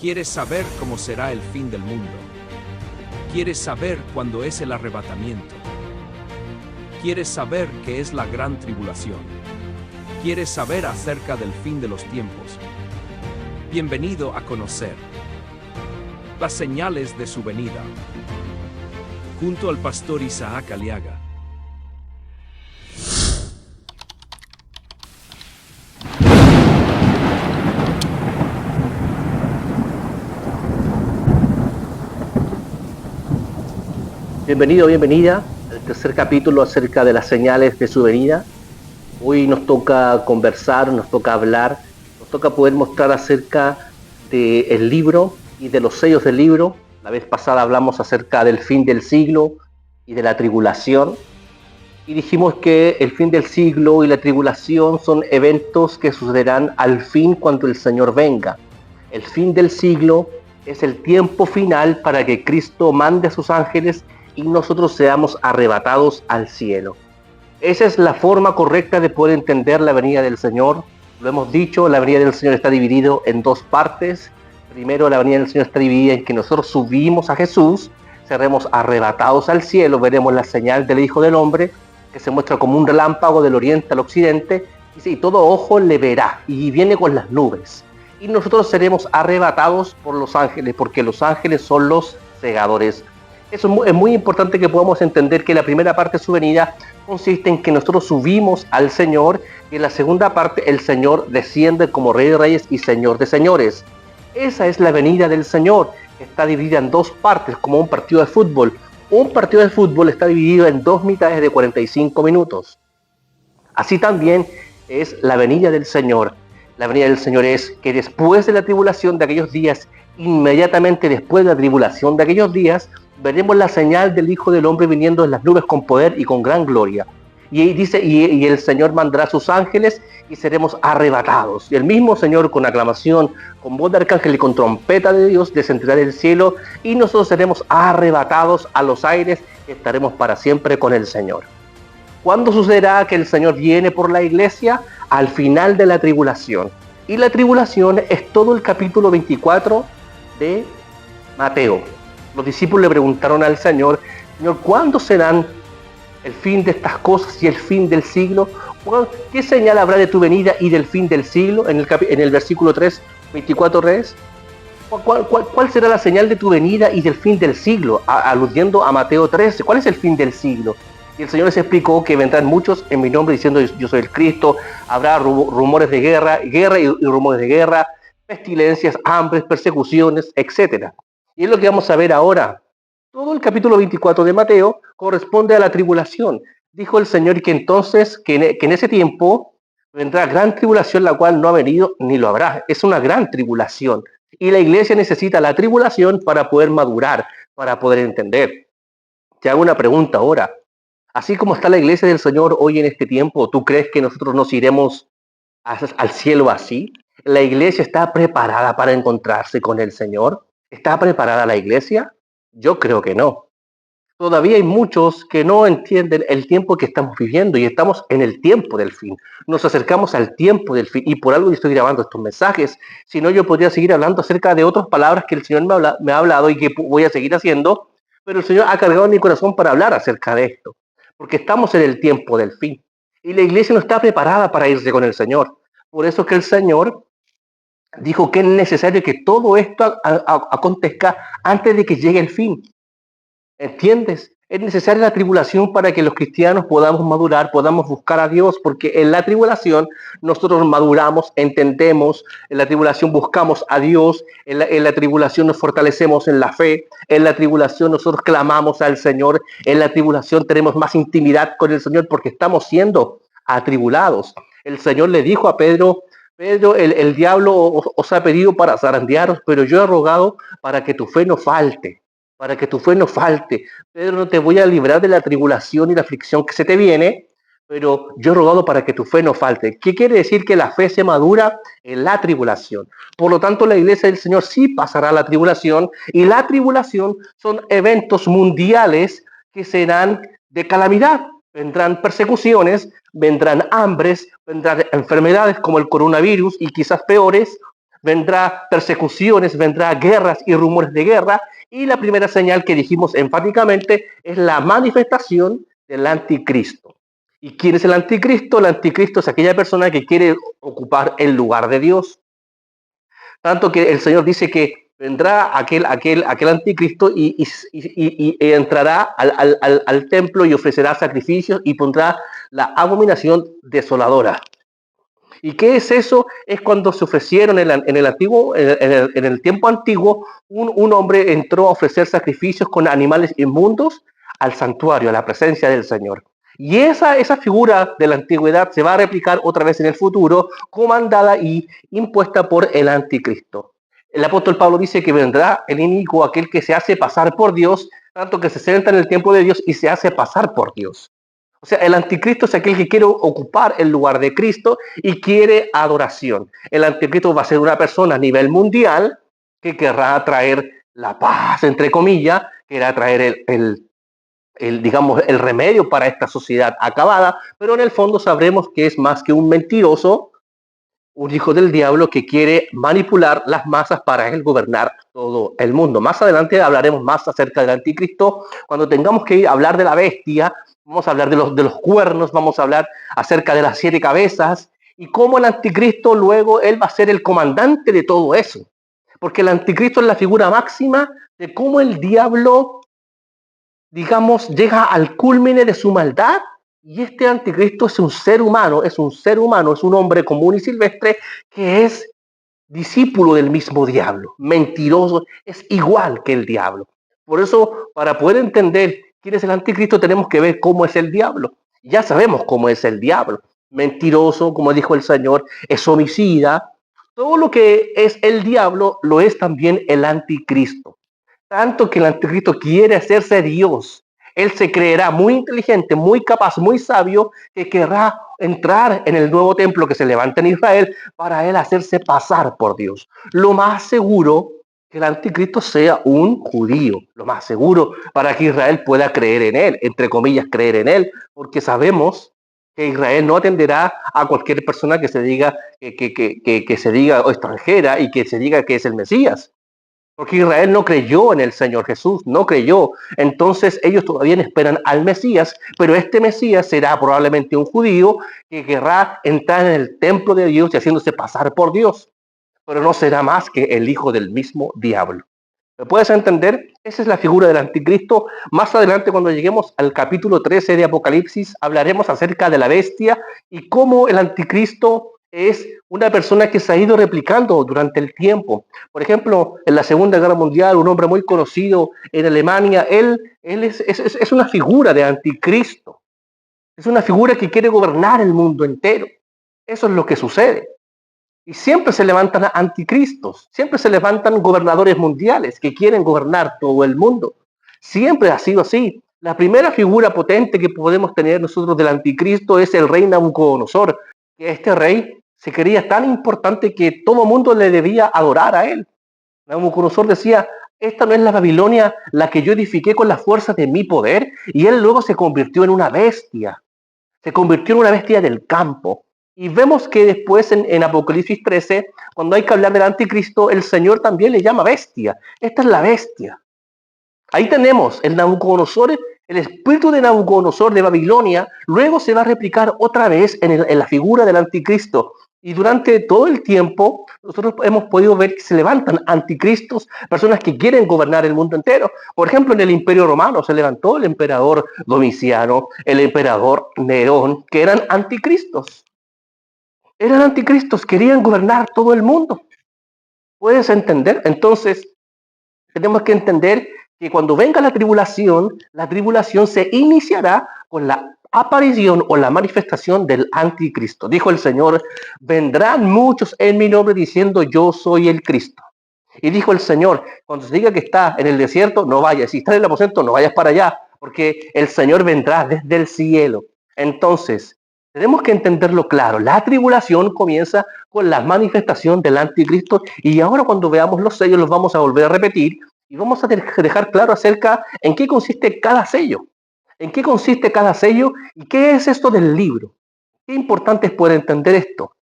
¿Quieres saber cómo será el fin del mundo? ¿Quieres saber cuándo es el arrebatamiento? ¿Quieres saber qué es la gran tribulación? ¿Quieres saber acerca del fin de los tiempos? Bienvenido a conocer las señales de su venida, junto al pastor Isaac Aliaga. Bienvenido, bienvenida al tercer capítulo acerca de las señales de su venida. Hoy nos toca conversar, nos toca hablar, nos toca poder mostrar acerca del libro y de los sellos del libro. La vez pasada hablamos acerca del fin del siglo y de la tribulación. Y dijimos que el fin del siglo y la tribulación son eventos que sucederán al fin cuando el Señor venga. El fin del siglo es el tiempo final para que Cristo mande a sus ángeles y nosotros seamos arrebatados al cielo. Esa es la forma correcta de poder entender la venida del Señor. Lo hemos dicho, la venida del Señor está dividido en dos partes. Primero, la venida del Señor está dividida en que nosotros subimos a Jesús, seremos arrebatados al cielo, veremos la señal del Hijo del Hombre, que se muestra como un relámpago del oriente al occidente, y todo ojo le verá, y viene con las nubes. Y nosotros seremos arrebatados por los ángeles, porque los ángeles son los segadores. Eso es muy importante que podamos entender que la primera parte de su venida consiste en que nosotros subimos al Señor y en la segunda parte el Señor desciende como Rey de Reyes y Señor de Señores. Esa es la venida del Señor. Está dividida en dos partes, como un partido de fútbol. Un partido de fútbol está dividido en dos mitades de 45 minutos. Así también es la venida del Señor. La venida del Señor es que después de la tribulación de aquellos días, inmediatamente después de la tribulación de aquellos días, veremos la señal del Hijo del Hombre viniendo en las nubes con poder y con gran gloria. Y dice, y el Señor mandará a sus ángeles y seremos arrebatados. Y el mismo Señor, con aclamación, con voz de arcángel y con trompeta de Dios, descenderá del cielo y nosotros seremos arrebatados a los aires y estaremos para siempre con el Señor. ¿Cuándo sucederá que el Señor viene por la iglesia? Al final de la tribulación. Y la tribulación es todo el capítulo 24 de Mateo. Los discípulos le preguntaron al Señor, Señor, ¿cuándo serán el fin de estas cosas y el fin del siglo? ¿Qué señal habrá de tu venida y del fin del siglo? En el versículo 3, 24:3. ¿Cuál será la señal de tu venida y del fin del siglo? Aludiendo a Mateo 13. ¿Cuál es el fin del siglo? Y el Señor les explicó que vendrán muchos en mi nombre diciendo yo soy el Cristo. Habrá rumores de guerra y rumores de guerra, pestilencias, hambres, persecuciones, etcétera. Y es lo que vamos a ver ahora. Todo el capítulo 24 de Mateo corresponde a la tribulación. Dijo el Señor que entonces, que en ese tiempo vendrá gran tribulación, la cual no ha venido ni lo habrá. Es una gran tribulación. Y la iglesia necesita la tribulación para poder madurar, para poder entender. Te hago una pregunta ahora. Así como está la iglesia del Señor hoy en este tiempo, ¿tú crees que nosotros nos iremos al cielo así? ¿La iglesia está preparada para encontrarse con el Señor? ¿Está preparada la iglesia? Yo creo que no. Todavía hay muchos que no entienden el tiempo que estamos viviendo y estamos en el tiempo del fin. Nos acercamos al tiempo del fin y por algo yo estoy grabando estos mensajes. Si no, yo podría seguir hablando acerca de otras palabras que el Señor me ha hablado y que voy a seguir haciendo, pero el Señor ha cargado en mi corazón para hablar acerca de esto, porque estamos en el tiempo del fin y la iglesia no está preparada para irse con el Señor. Por eso que el Señor dijo que es necesario que todo esto acontezca antes de que llegue el fin. ¿Entiendes? Es necesaria la tribulación para que los cristianos podamos madurar, podamos buscar a Dios, porque en la tribulación nosotros maduramos, entendemos, en la tribulación buscamos a Dios, en la tribulación nos fortalecemos en la fe, en la tribulación nosotros clamamos al Señor, en la tribulación tenemos más intimidad con el Señor porque estamos siendo atribulados. El Señor le dijo a Pedro, el diablo os ha pedido para zarandearos, pero yo he rogado para que tu fe no falte. Para que tu fe no falte. Pedro, no te voy a librar de la tribulación y la aflicción que se te viene, pero yo he rogado para que tu fe no falte. ¿Qué quiere decir? Que la fe se madura en la tribulación. Por lo tanto, la iglesia del Señor sí pasará la tribulación, y la tribulación son eventos mundiales que serán de calamidad. Vendrán persecuciones, vendrán hambres, vendrán enfermedades como el coronavirus y quizás peores, vendrá persecuciones, vendrá guerras y rumores de guerra. Y la primera señal que dijimos enfáticamente es la manifestación del anticristo. ¿Y quién es el anticristo? El anticristo es aquella persona que quiere ocupar el lugar de Dios. Tanto que el Señor dice que vendrá aquel anticristo y entrará al templo y ofrecerá sacrificios y pondrá la abominación desoladora. ¿Y qué es eso? Es cuando se ofrecieron en el tiempo antiguo, un hombre entró a ofrecer sacrificios con animales inmundos al santuario, a la presencia del Señor. Y esa figura de la antigüedad se va a replicar otra vez en el futuro, comandada y impuesta por el anticristo. El apóstol Pablo dice que vendrá el inicuo, aquel que se hace pasar por Dios, tanto que se sienta en el tiempo de Dios y se hace pasar por Dios. O sea, el anticristo es aquel que quiere ocupar el lugar de Cristo y quiere adoración. El anticristo va a ser una persona a nivel mundial que querrá traer la paz, entre comillas, querrá traer digamos, el remedio para esta sociedad acabada, pero en el fondo sabremos que es más que un mentiroso, un hijo del diablo que quiere manipular las masas para él gobernar todo el mundo. Más adelante hablaremos más acerca del anticristo. Cuando tengamos que hablar de la bestia, vamos a hablar de los cuernos, vamos a hablar acerca de las 7 cabezas y cómo el anticristo luego él va a ser el comandante de todo eso. Porque el anticristo es la figura máxima de cómo el diablo, digamos, llega al culmine de su maldad. Y este anticristo es un ser humano, es un hombre común y silvestre que es discípulo del mismo diablo, mentiroso, es igual que el diablo. Por eso, para poder entender quién es el anticristo, tenemos que ver cómo es el diablo. Ya sabemos cómo es el diablo. Mentiroso, como dijo el Señor, es homicida. Todo lo que es el diablo lo es también el anticristo. Tanto que el anticristo quiere hacerse Dios. Él se creerá muy inteligente, muy capaz, muy sabio, que querrá entrar en el nuevo templo que se levanta en Israel para él hacerse pasar por Dios. Lo más seguro que el anticristo sea un judío, lo más seguro para que Israel pueda creer en él, entre comillas, creer en él, porque sabemos que Israel no atenderá a cualquier persona que se diga que se diga o extranjera y que se diga que es el Mesías. Porque Israel no creyó en el Señor Jesús, no creyó. Entonces ellos todavía esperan al Mesías, pero este Mesías será probablemente un judío que querrá entrar en el templo de Dios y haciéndose pasar por Dios. Pero no será más que el hijo del mismo diablo. ¿Me puedes entender? Esa es la figura del anticristo. Más adelante, cuando lleguemos al capítulo 13 de Apocalipsis, hablaremos acerca de la bestia y cómo el anticristo es una persona que se ha ido replicando durante el tiempo. Por ejemplo, en la Segunda Guerra Mundial, un hombre muy conocido en Alemania, él es una figura de anticristo. Es una figura que quiere gobernar el mundo entero. Eso es lo que sucede. Y siempre se levantan anticristos, siempre se levantan gobernadores mundiales que quieren gobernar todo el mundo. Siempre ha sido así. La primera figura potente que podemos tener nosotros del anticristo es el rey Nabucodonosor, que este rey se creía tan importante que todo el mundo le debía adorar a él. Nabucodonosor decía, esta no es la Babilonia la que yo edifiqué con la fuerza de mi poder, y él luego se convirtió en una bestia, se convirtió en una bestia del campo. Y vemos que después en Apocalipsis 13, cuando hay que hablar del anticristo, el Señor también le llama bestia. Esta es la bestia. Ahí tenemos el Nabucodonosor, el espíritu de Nabucodonosor de Babilonia, luego se va a replicar otra vez en la figura del anticristo. Y durante todo el tiempo, nosotros hemos podido ver que se levantan anticristos, personas que quieren gobernar el mundo entero. Por ejemplo, en el Imperio Romano se levantó el emperador Domiciano, el emperador Nerón, que eran anticristos. Eran anticristos, querían gobernar todo el mundo. ¿Puedes entender? Entonces, tenemos que entender que cuando venga la tribulación se iniciará con la aparición o la manifestación del anticristo. Dijo el Señor, vendrán muchos en mi nombre diciendo yo soy el Cristo. Y dijo el Señor, cuando se diga que está en el desierto, no vayas. Si está en el aposento, no vayas para allá, porque el Señor vendrá desde el cielo. Entonces, tenemos que entenderlo claro. La tribulación comienza con la manifestación del anticristo y ahora cuando veamos los sellos los vamos a volver a repetir y vamos a dejar claro acerca en qué consiste cada sello. ¿En qué consiste cada sello y qué es esto del libro? Qué importante es poder entender esto.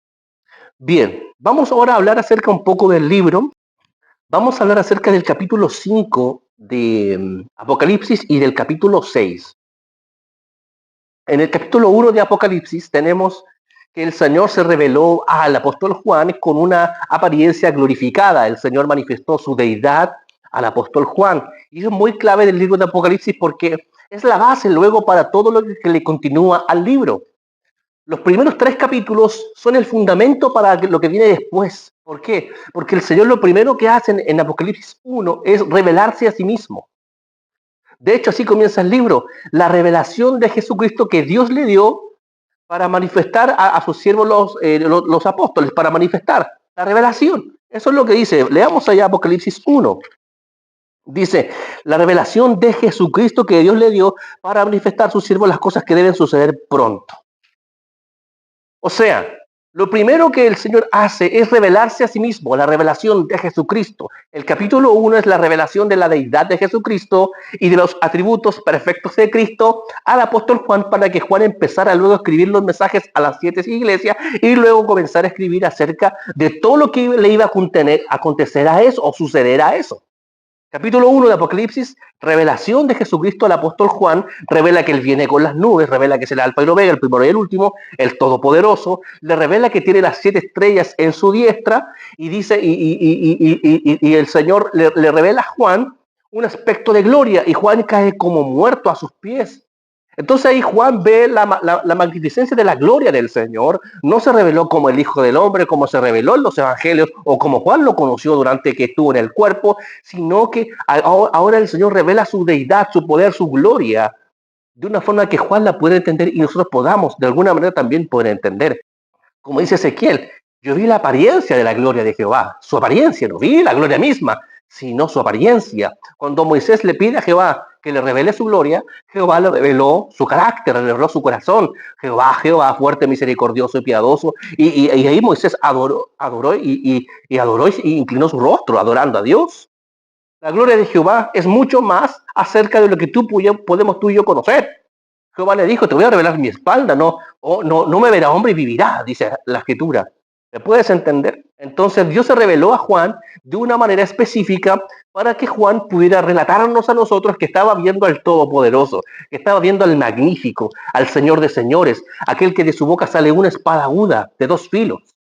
Bien, vamos ahora a hablar acerca un poco del libro. Vamos a hablar acerca del capítulo 5 de Apocalipsis y del capítulo 6. En el capítulo 1 de Apocalipsis tenemos que el Señor se reveló al apóstol Juan con una apariencia glorificada. El Señor manifestó su deidad al apóstol Juan. Y eso es muy clave del libro de Apocalipsis porque es la base luego para todo lo que le continúa al libro. Los primeros 3 capítulos son el fundamento para lo que viene después. ¿Por qué? Porque el Señor lo primero que hace en Apocalipsis 1 es revelarse a sí mismo. De hecho, así comienza el libro, la revelación de Jesucristo que Dios le dio para manifestar a sus siervos los apóstoles, para manifestar la revelación. Eso es lo que dice. Leamos allá Apocalipsis 1. Dice, la revelación de Jesucristo que Dios le dio para manifestar a sus siervos las cosas que deben suceder pronto. O sea, lo primero que el Señor hace es revelarse a sí mismo, la revelación de Jesucristo. El capítulo 1 es la revelación de la deidad de Jesucristo y de los atributos perfectos de Cristo al apóstol Juan para que Juan empezara luego a escribir los mensajes a las 7 iglesias y luego comenzar a escribir acerca de todo lo que le iba a acontecer a eso o suceder a eso. Capítulo 1 de Apocalipsis, revelación de Jesucristo al apóstol Juan, revela que él viene con las nubes, revela que es el alfa y el omega, el primero y el último, el todopoderoso, le revela que tiene las 7 estrellas en su diestra y dice, y el Señor le revela a Juan un aspecto de gloria y Juan cae como muerto a sus pies. Entonces ahí Juan ve la magnificencia de la gloria del Señor. No se reveló como el Hijo del Hombre, como se reveló en los Evangelios, o como Juan lo conoció durante que estuvo en el cuerpo, sino que ahora el Señor revela su deidad, su poder, su gloria, de una forma que Juan la puede entender y nosotros podamos, de alguna manera, también poder entender. Como dice Ezequiel, yo vi la apariencia de la gloria de Jehová, su apariencia, no vi la gloria misma, sino su apariencia. Cuando Moisés le pide a Jehová que le revele su gloria, Jehová le reveló su carácter, le reveló su corazón. Jehová, fuerte, misericordioso y piadoso. Y ahí Moisés adoró y inclinó su rostro, adorando a Dios. La gloria de Jehová es mucho más acerca de lo que podemos tú y yo conocer. Jehová le dijo, te voy a revelar mi espalda, no me verá hombre y vivirá, dice la escritura. ¿Me puedes entender? Entonces Dios se reveló a Juan de una manera específica para que Juan pudiera relatarnos a nosotros que estaba viendo al Todopoderoso, que estaba viendo al Magnífico, al Señor de señores, aquel que de su boca sale una espada aguda de 2 filos.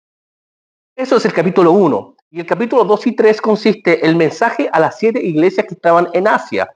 Eso es el capítulo 1. Y el capítulo 2 y 3 consiste el mensaje a las 7 iglesias que estaban en Asia.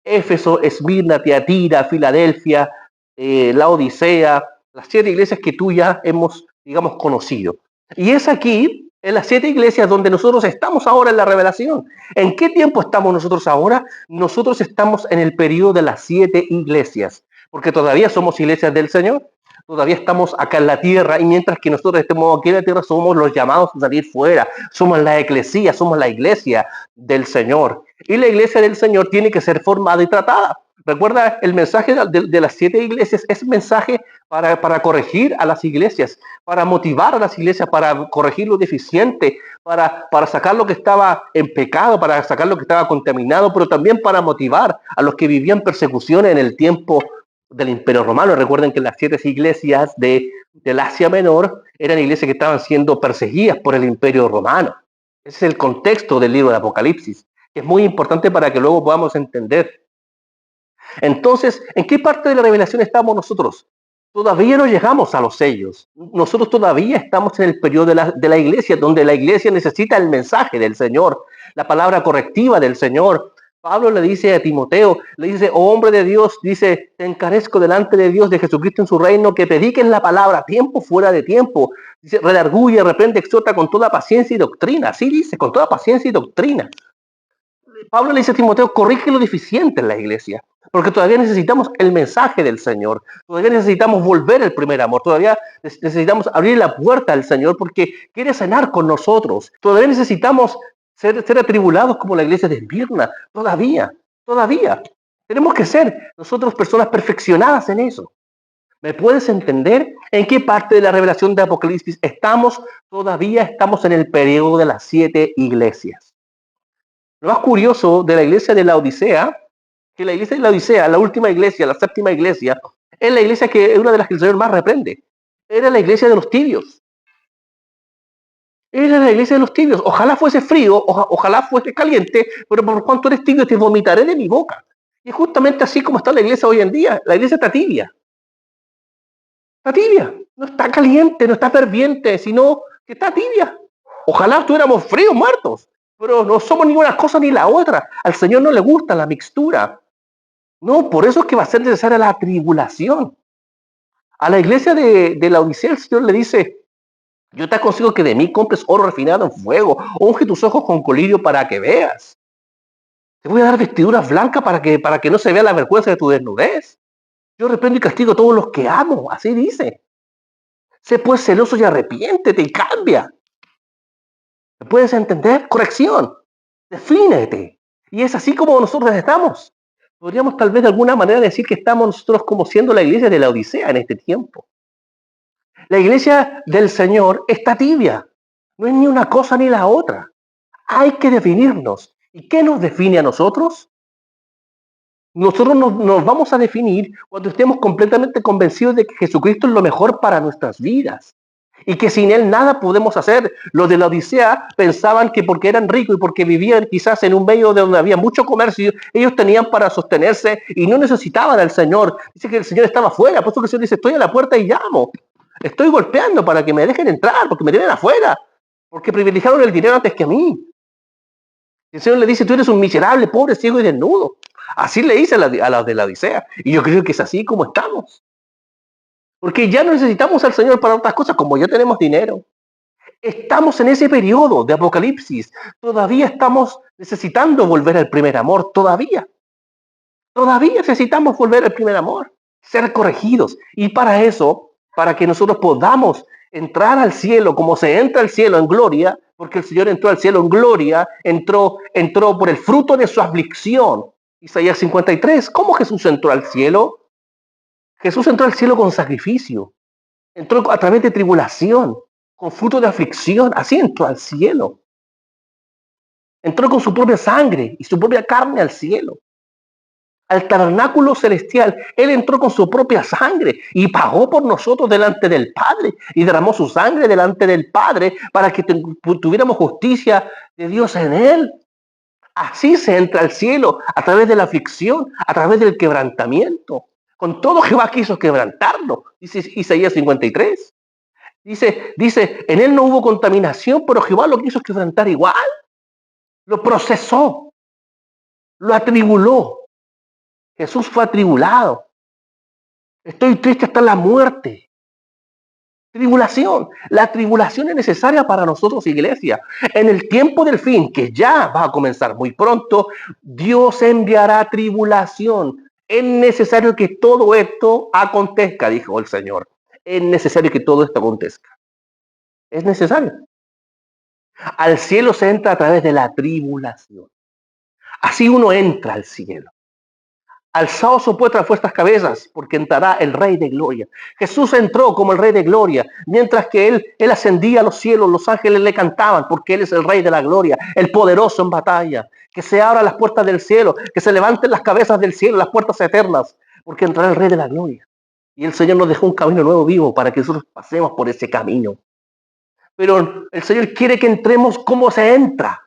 Éfeso, Esmirna, Tiatira, Filadelfia, la Odisea, las 7 iglesias que tú ya hemos, digamos, conocido. Y es aquí, en las 7 iglesias, donde nosotros estamos ahora en la revelación. ¿En qué tiempo estamos nosotros ahora? Nosotros estamos en el periodo de las 7 iglesias, porque todavía somos iglesias del Señor, todavía estamos acá en la tierra, y mientras que nosotros estemos aquí en la tierra, somos los llamados a salir fuera, somos la eclesía, somos la iglesia del Señor. Y la iglesia del Señor tiene que ser formada y tratada. Recuerda, el mensaje de las 7 iglesias es mensaje para corregir a las iglesias, para motivar a las iglesias, para corregir lo deficiente, para sacar lo que estaba en pecado, para sacar lo que estaba contaminado, pero también para motivar a los que vivían persecución en el tiempo del Imperio Romano. Recuerden que las 7 iglesias del Asia Menor eran iglesias que estaban siendo perseguidas por el Imperio Romano. Ese es el contexto del libro de Apocalipsis, que es muy importante para que luego podamos entender. Entonces, ¿en qué parte de la revelación estamos nosotros? Todavía no llegamos a los sellos. Nosotros todavía estamos en el periodo de la iglesia, donde la iglesia necesita el mensaje del Señor, la palabra correctiva del Señor. Pablo le dice a Timoteo, le dice, oh hombre de Dios, dice, te encarezco delante de Dios, de Jesucristo en su reino, que prediquen la palabra, tiempo fuera de tiempo. Dice, redarguye, reprende, exhorta con toda paciencia y doctrina. Así dice, con toda paciencia y doctrina. Pablo le dice a Timoteo, corrige lo deficiente en la iglesia, porque todavía necesitamos el mensaje del Señor, todavía necesitamos volver al primer amor, todavía necesitamos abrir la puerta al Señor porque quiere cenar con nosotros, todavía necesitamos ser atribulados como la iglesia de Esmirna, todavía. Tenemos que ser nosotros personas perfeccionadas en eso. ¿Me puedes entender en qué parte de la revelación de Apocalipsis estamos? Todavía estamos en el periodo de las 7 iglesias. Lo más curioso de la iglesia de la Odisea, que la iglesia de la Odisea, la última iglesia, la 7ª iglesia, es la iglesia que es una de las que el Señor más reprende. Era la iglesia de los tibios. Era la iglesia de los tibios. Ojalá fuese frío, ojalá fuese caliente, pero por cuanto eres tibio te vomitaré de mi boca. Y es justamente así como está la iglesia hoy en día. La iglesia está tibia. Está tibia. No está caliente, no está ferviente, sino que está tibia. Ojalá estuviéramos fríos, muertos. Pero no somos ni una cosa ni la otra. Al Señor no le gusta la mixtura. No, por eso es que va a ser necesaria la tribulación. A la iglesia de la Odisea el Señor le dice, yo te aconsejo que de mí compres oro refinado en fuego, o unge tus ojos con colirio para que veas. Te voy a dar vestiduras blancas para que no se vea la vergüenza de tu desnudez. Yo reprendo y castigo a todos los que amo, así dice. Sé pues celoso y arrepiéntete y cambia. ¿Me puedes entender? Corrección. Defínete. Y es así como nosotros estamos. Podríamos tal vez de alguna manera decir que estamos nosotros como siendo la iglesia de la Odisea en este tiempo. La iglesia del Señor está tibia. No es ni una cosa ni la otra. Hay que definirnos. ¿Y qué nos define a nosotros? Nosotros nos vamos a definir cuando estemos completamente convencidos de que Jesucristo es lo mejor para nuestras vidas y que sin Él nada podemos hacer. Los de la Odisea pensaban que porque eran ricos y porque vivían quizás en un medio donde había mucho comercio, ellos tenían para sostenerse y no necesitaban al Señor. Dice que el Señor estaba afuera, por eso que el Señor dice, estoy a la puerta y llamo. Estoy golpeando para que me dejen entrar, porque me tienen afuera, porque privilegiaron el dinero antes que a mí. El Señor le dice, tú eres un miserable, pobre, ciego y desnudo. Así le dice a los de la Odisea. Y yo creo que es así como estamos. Porque ya no necesitamos al Señor para otras cosas, como ya tenemos dinero. Estamos en ese periodo de Apocalipsis. Todavía estamos necesitando volver al primer amor. Todavía necesitamos volver al primer amor. Ser corregidos. Y para eso, para que nosotros podamos entrar al cielo como se entra al cielo en gloria, porque el Señor entró al cielo en gloria, entró por el fruto de su aflicción. Isaías 53. ¿Cómo Jesús entró al cielo? Jesús entró al cielo con sacrificio, entró a través de tribulación, con fruto de aflicción, así entró al cielo. Entró con su propia sangre y su propia carne al cielo. Al tabernáculo celestial, Él entró con su propia sangre y pagó por nosotros delante del Padre y derramó su sangre delante del Padre para que tuviéramos justicia de Dios en Él. Así se entra al cielo, a través de la aflicción, a través del quebrantamiento. Con todo Jehová quiso quebrantarlo, dice Isaías 53. Dice, en él no hubo contaminación, pero Jehová lo quiso quebrantar igual. Lo procesó, lo atribuló. Jesús fue atribulado. Estoy triste hasta la muerte. Tribulación. La tribulación es necesaria para nosotros, iglesia. En el tiempo del fin, que ya va a comenzar muy pronto, Dios enviará tribulación. Es necesario que todo esto acontezca, dijo el Señor. Es necesario que todo esto acontezca. Es necesario. Al cielo se entra a través de la tribulación. Así uno entra al cielo. Alzaos vuestras cabezas, porque entrará el Rey de Gloria. Jesús entró como el Rey de Gloria, mientras que él ascendía a los cielos, los ángeles le cantaban, porque Él es el Rey de la Gloria, el poderoso en batalla. Que se abran las puertas del cielo, que se levanten las cabezas del cielo, las puertas eternas, porque entrará el Rey de la Gloria. Y el Señor nos dejó un camino nuevo vivo para que nosotros pasemos por ese camino. Pero el Señor quiere que entremos como se entra.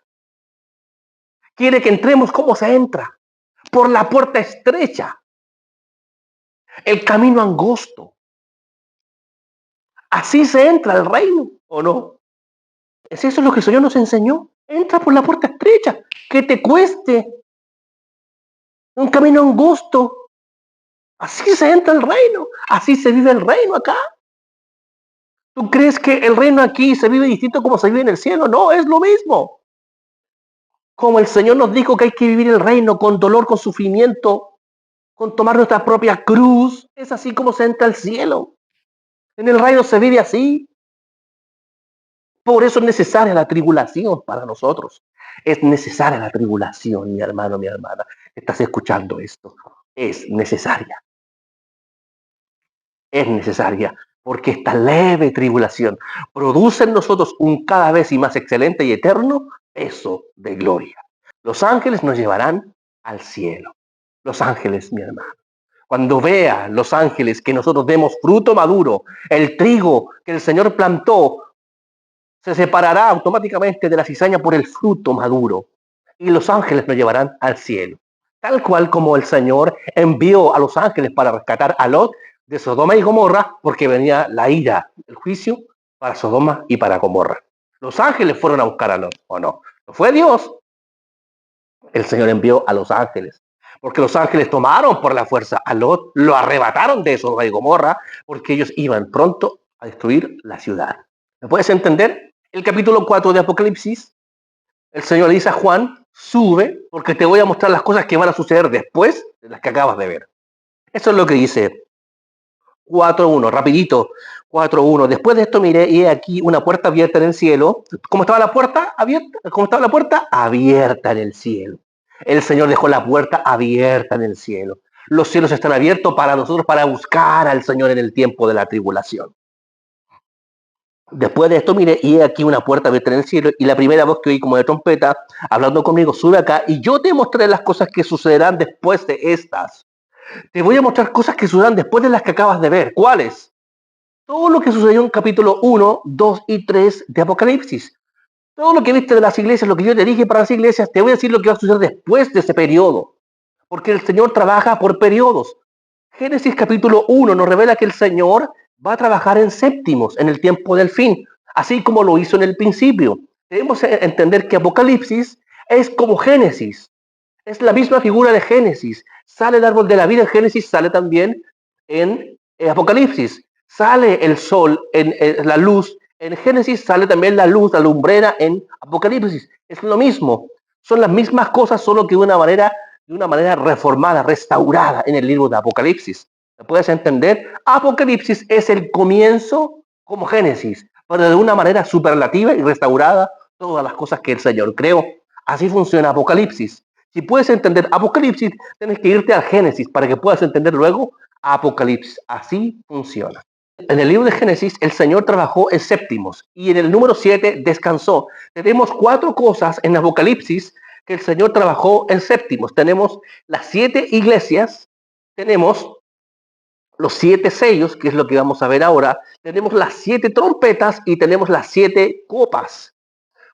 Quiere que entremos como se entra. Por la puerta estrecha, el camino angosto. Así se entra al reino, ¿o no? Es eso lo que el Señor nos enseñó. Entra por la puerta estrecha, que te cueste. Un camino angosto. Así se entra al reino. Así se vive el reino acá. ¿Tú crees que el reino aquí se vive distinto como se vive en el cielo? No, es lo mismo. Como el Señor nos dijo que hay que vivir el reino con dolor, con sufrimiento, con tomar nuestra propia cruz, es así como se entra al cielo. En el reino se vive así. Por eso es necesaria la tribulación para nosotros. Es necesaria la tribulación, mi hermano, mi hermana. ¿Estás escuchando esto? Es necesaria. Es necesaria porque esta leve tribulación produce en nosotros un cada vez y más excelente y eterno peso de gloria. Los ángeles nos llevarán al cielo. Los ángeles, mi hermano. Cuando vea los ángeles que nosotros demos fruto maduro, el trigo que el Señor plantó, se separará automáticamente de la cizaña por el fruto maduro, y los ángeles nos llevarán al cielo. Tal cual como el Señor envió a los ángeles para rescatar a Lot de Sodoma y Gomorra, porque venía la ira, el juicio para Sodoma y para Gomorra. Los ángeles fueron a buscar a Lot, ¿o no? No fue Dios. El Señor envió a los ángeles, porque los ángeles tomaron por la fuerza a Lot, lo arrebataron de Sodoma y Gomorra, porque ellos iban pronto a destruir la ciudad. ¿Me puedes entender? El capítulo 4 de Apocalipsis, el Señor le dice a Juan, sube, porque te voy a mostrar las cosas que van a suceder después de las que acabas de ver. Eso es lo que dice 4.1, rapidito, 4.1. Después de esto miré y he aquí una puerta abierta en el cielo. ¿Cómo estaba la puerta abierta? ¿Cómo estaba la puerta? Abierta en el cielo. El Señor dejó la puerta abierta en el cielo. Los cielos están abiertos para nosotros, para buscar al Señor en el tiempo de la tribulación. Después de esto, mire, y he aquí una puerta abierta en el cielo, y la primera voz que oí como de trompeta, hablando conmigo, sube acá, y yo te mostraré las cosas que sucederán después de estas. Te voy a mostrar cosas que sucederán después de las que acabas de ver. ¿Cuáles? Todo lo que sucedió en capítulo 1, 2 y 3 de Apocalipsis. Todo lo que viste de las iglesias, lo que yo te dije para las iglesias, te voy a decir lo que va a suceder después de ese periodo. Porque el Señor trabaja por periodos. Génesis capítulo 1 nos revela que el Señor va a trabajar en séptimos, en el tiempo del fin, así como lo hizo en el principio. Debemos entender que Apocalipsis es como Génesis. Es la misma figura de Génesis. Sale el árbol de la vida en Génesis, sale también en Apocalipsis. Sale el sol, en la luz. En Génesis sale también la luz, la lumbrera en Apocalipsis. Es lo mismo. Son las mismas cosas, solo que de una manera reformada, restaurada en el libro de Apocalipsis. ¿Me puedes entender? Apocalipsis es el comienzo como Génesis, pero de una manera superlativa y restaurada todas las cosas que el Señor creó. Así funciona Apocalipsis. Si puedes entender Apocalipsis, tienes que irte al Génesis para que puedas entender luego Apocalipsis. Así funciona. En el libro de Génesis, el Señor trabajó en séptimos y en el número 7 descansó. Tenemos 4 cosas en Apocalipsis que el Señor trabajó en séptimos. Tenemos las 7 iglesias, tenemos los 7 sellos, que es lo que vamos a ver ahora, tenemos las 7 trompetas y tenemos las 7 copas.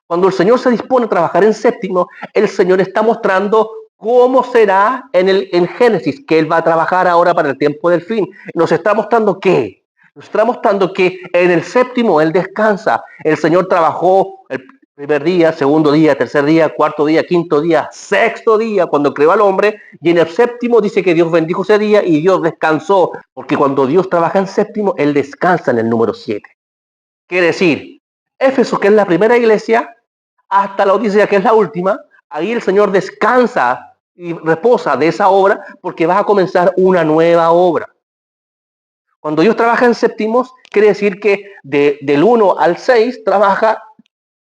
Cuando el Señor se dispone a trabajar en séptimo, el Señor está mostrando cómo será en Génesis, que Él va a trabajar ahora para el tiempo del fin. Nos está mostrando qué. Nos está mostrando que en el séptimo Él descansa. El Señor trabajó el primer día, segundo día, tercer día, cuarto día, quinto día, sexto día, cuando creó al hombre. Y en el séptimo dice que Dios bendijo ese día y Dios descansó. Porque cuando Dios trabaja en séptimo, Él descansa en el número 7. Quiere decir, Éfeso, que es la primera iglesia, hasta la Odisea, que es la última, ahí el Señor descansa y reposa de esa obra porque va a comenzar una nueva obra. Cuando Dios trabaja en séptimos, quiere decir que del 1 al 6 trabaja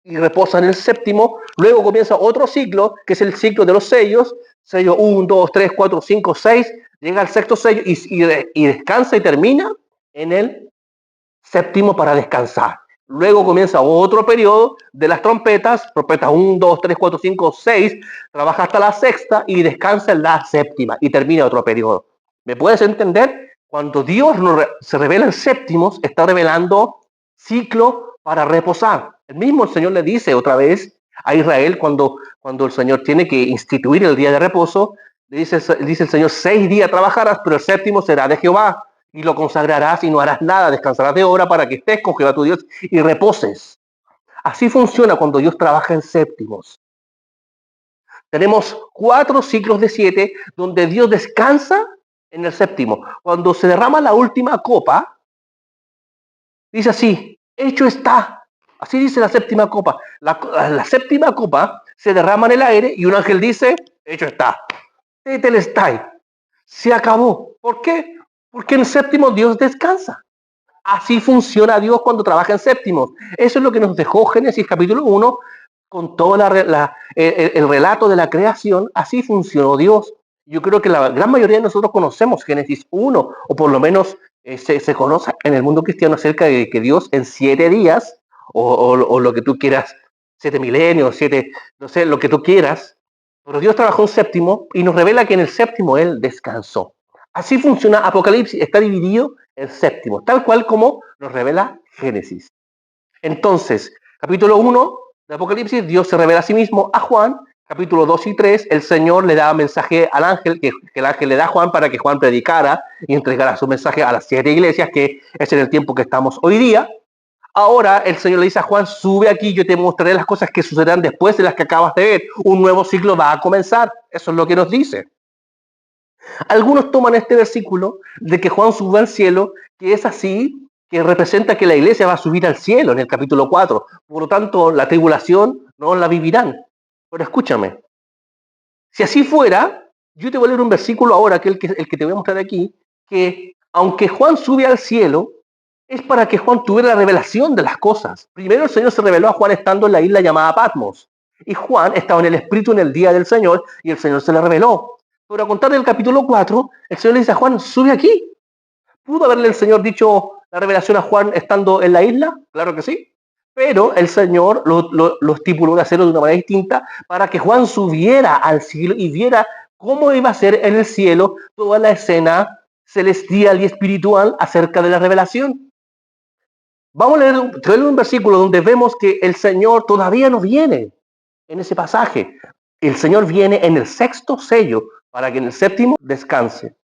y reposa en el séptimo, luego comienza otro ciclo, que es el ciclo de los sellos, sello 1, 2, 3, 4, 5, 6, llega al sexto sello y descansa y termina en el séptimo para descansar. Luego comienza otro periodo de las trompetas 1, 2, 3, 4, 5, 6, trabaja hasta la sexta y descansa en la séptima y termina otro periodo. ¿Me puedes entender? Cuando Dios se revela en séptimos, está revelando ciclo para reposar. El mismo Señor le dice otra vez a Israel cuando el Señor tiene que instituir el día de reposo, le dice el Señor, 6 días trabajarás, pero el séptimo será de Jehová. Y lo consagrarás y no harás nada, descansarás de obra para que estés con Jehová tu Dios y reposes. Así funciona cuando Dios trabaja en séptimos. Tenemos 4 ciclos de 7 donde Dios descansa en el séptimo. Cuando se derrama la última copa, dice así, hecho está. Así dice la séptima copa. La séptima copa se derrama en el aire y un ángel dice, hecho está. Tetelestai. Se acabó. ¿Por qué? Porque en el séptimo Dios descansa. Así funciona Dios cuando trabaja en séptimos. Eso es lo que nos dejó Génesis capítulo 1 con todo el relato de la creación. Así funcionó Dios. Yo creo que la gran mayoría de nosotros conocemos Génesis 1, o por lo menos se conoce en el mundo cristiano acerca de que Dios en 7 días, o lo que tú quieras, 7 milenios, 7, no sé, lo que tú quieras, pero Dios trabajó en séptimo y nos revela que en el séptimo Él descansó. Así funciona Apocalipsis, está dividido en séptimos, tal cual como nos revela Génesis. Entonces, Capítulo 1 de Apocalipsis, Dios se revela a sí mismo a Juan. Capítulo 2 y 3, el Señor le da mensaje al ángel, que el ángel le da a Juan para que Juan predicara y entregara su mensaje a las 7 iglesias, que es en el tiempo que estamos hoy día. Ahora el Señor le dice a Juan, sube aquí, yo te mostraré las cosas que sucederán después de las que acabas de ver. Un nuevo ciclo va a comenzar. Eso es lo que nos dice. Algunos toman este versículo de que Juan sube al cielo, que es así, que representa que la iglesia va a subir al cielo en el capítulo 4. Por lo tanto, la tribulación no la vivirán. Pero escúchame, si así fuera, yo te voy a leer un versículo ahora, que el que te voy a mostrar aquí, que aunque Juan sube al cielo, es para que Juan tuviera la revelación de las cosas. Primero el Señor se reveló a Juan estando en la isla llamada Patmos. Y Juan estaba en el Espíritu en el día del Señor y el Señor se le reveló. Pero a contar del capítulo 4, el Señor le dice a Juan, sube aquí. ¿Pudo haberle el Señor dicho la revelación a Juan estando en la isla? Claro que sí. Pero el Señor lo estipuló de hacerlo de una manera distinta para que Juan subiera al cielo y viera cómo iba a ser en el cielo toda la escena celestial y espiritual acerca de la revelación. Vamos a leer un versículo donde vemos que el Señor todavía no viene en ese pasaje. El Señor viene en el 6º sello para que en el 7º descanse.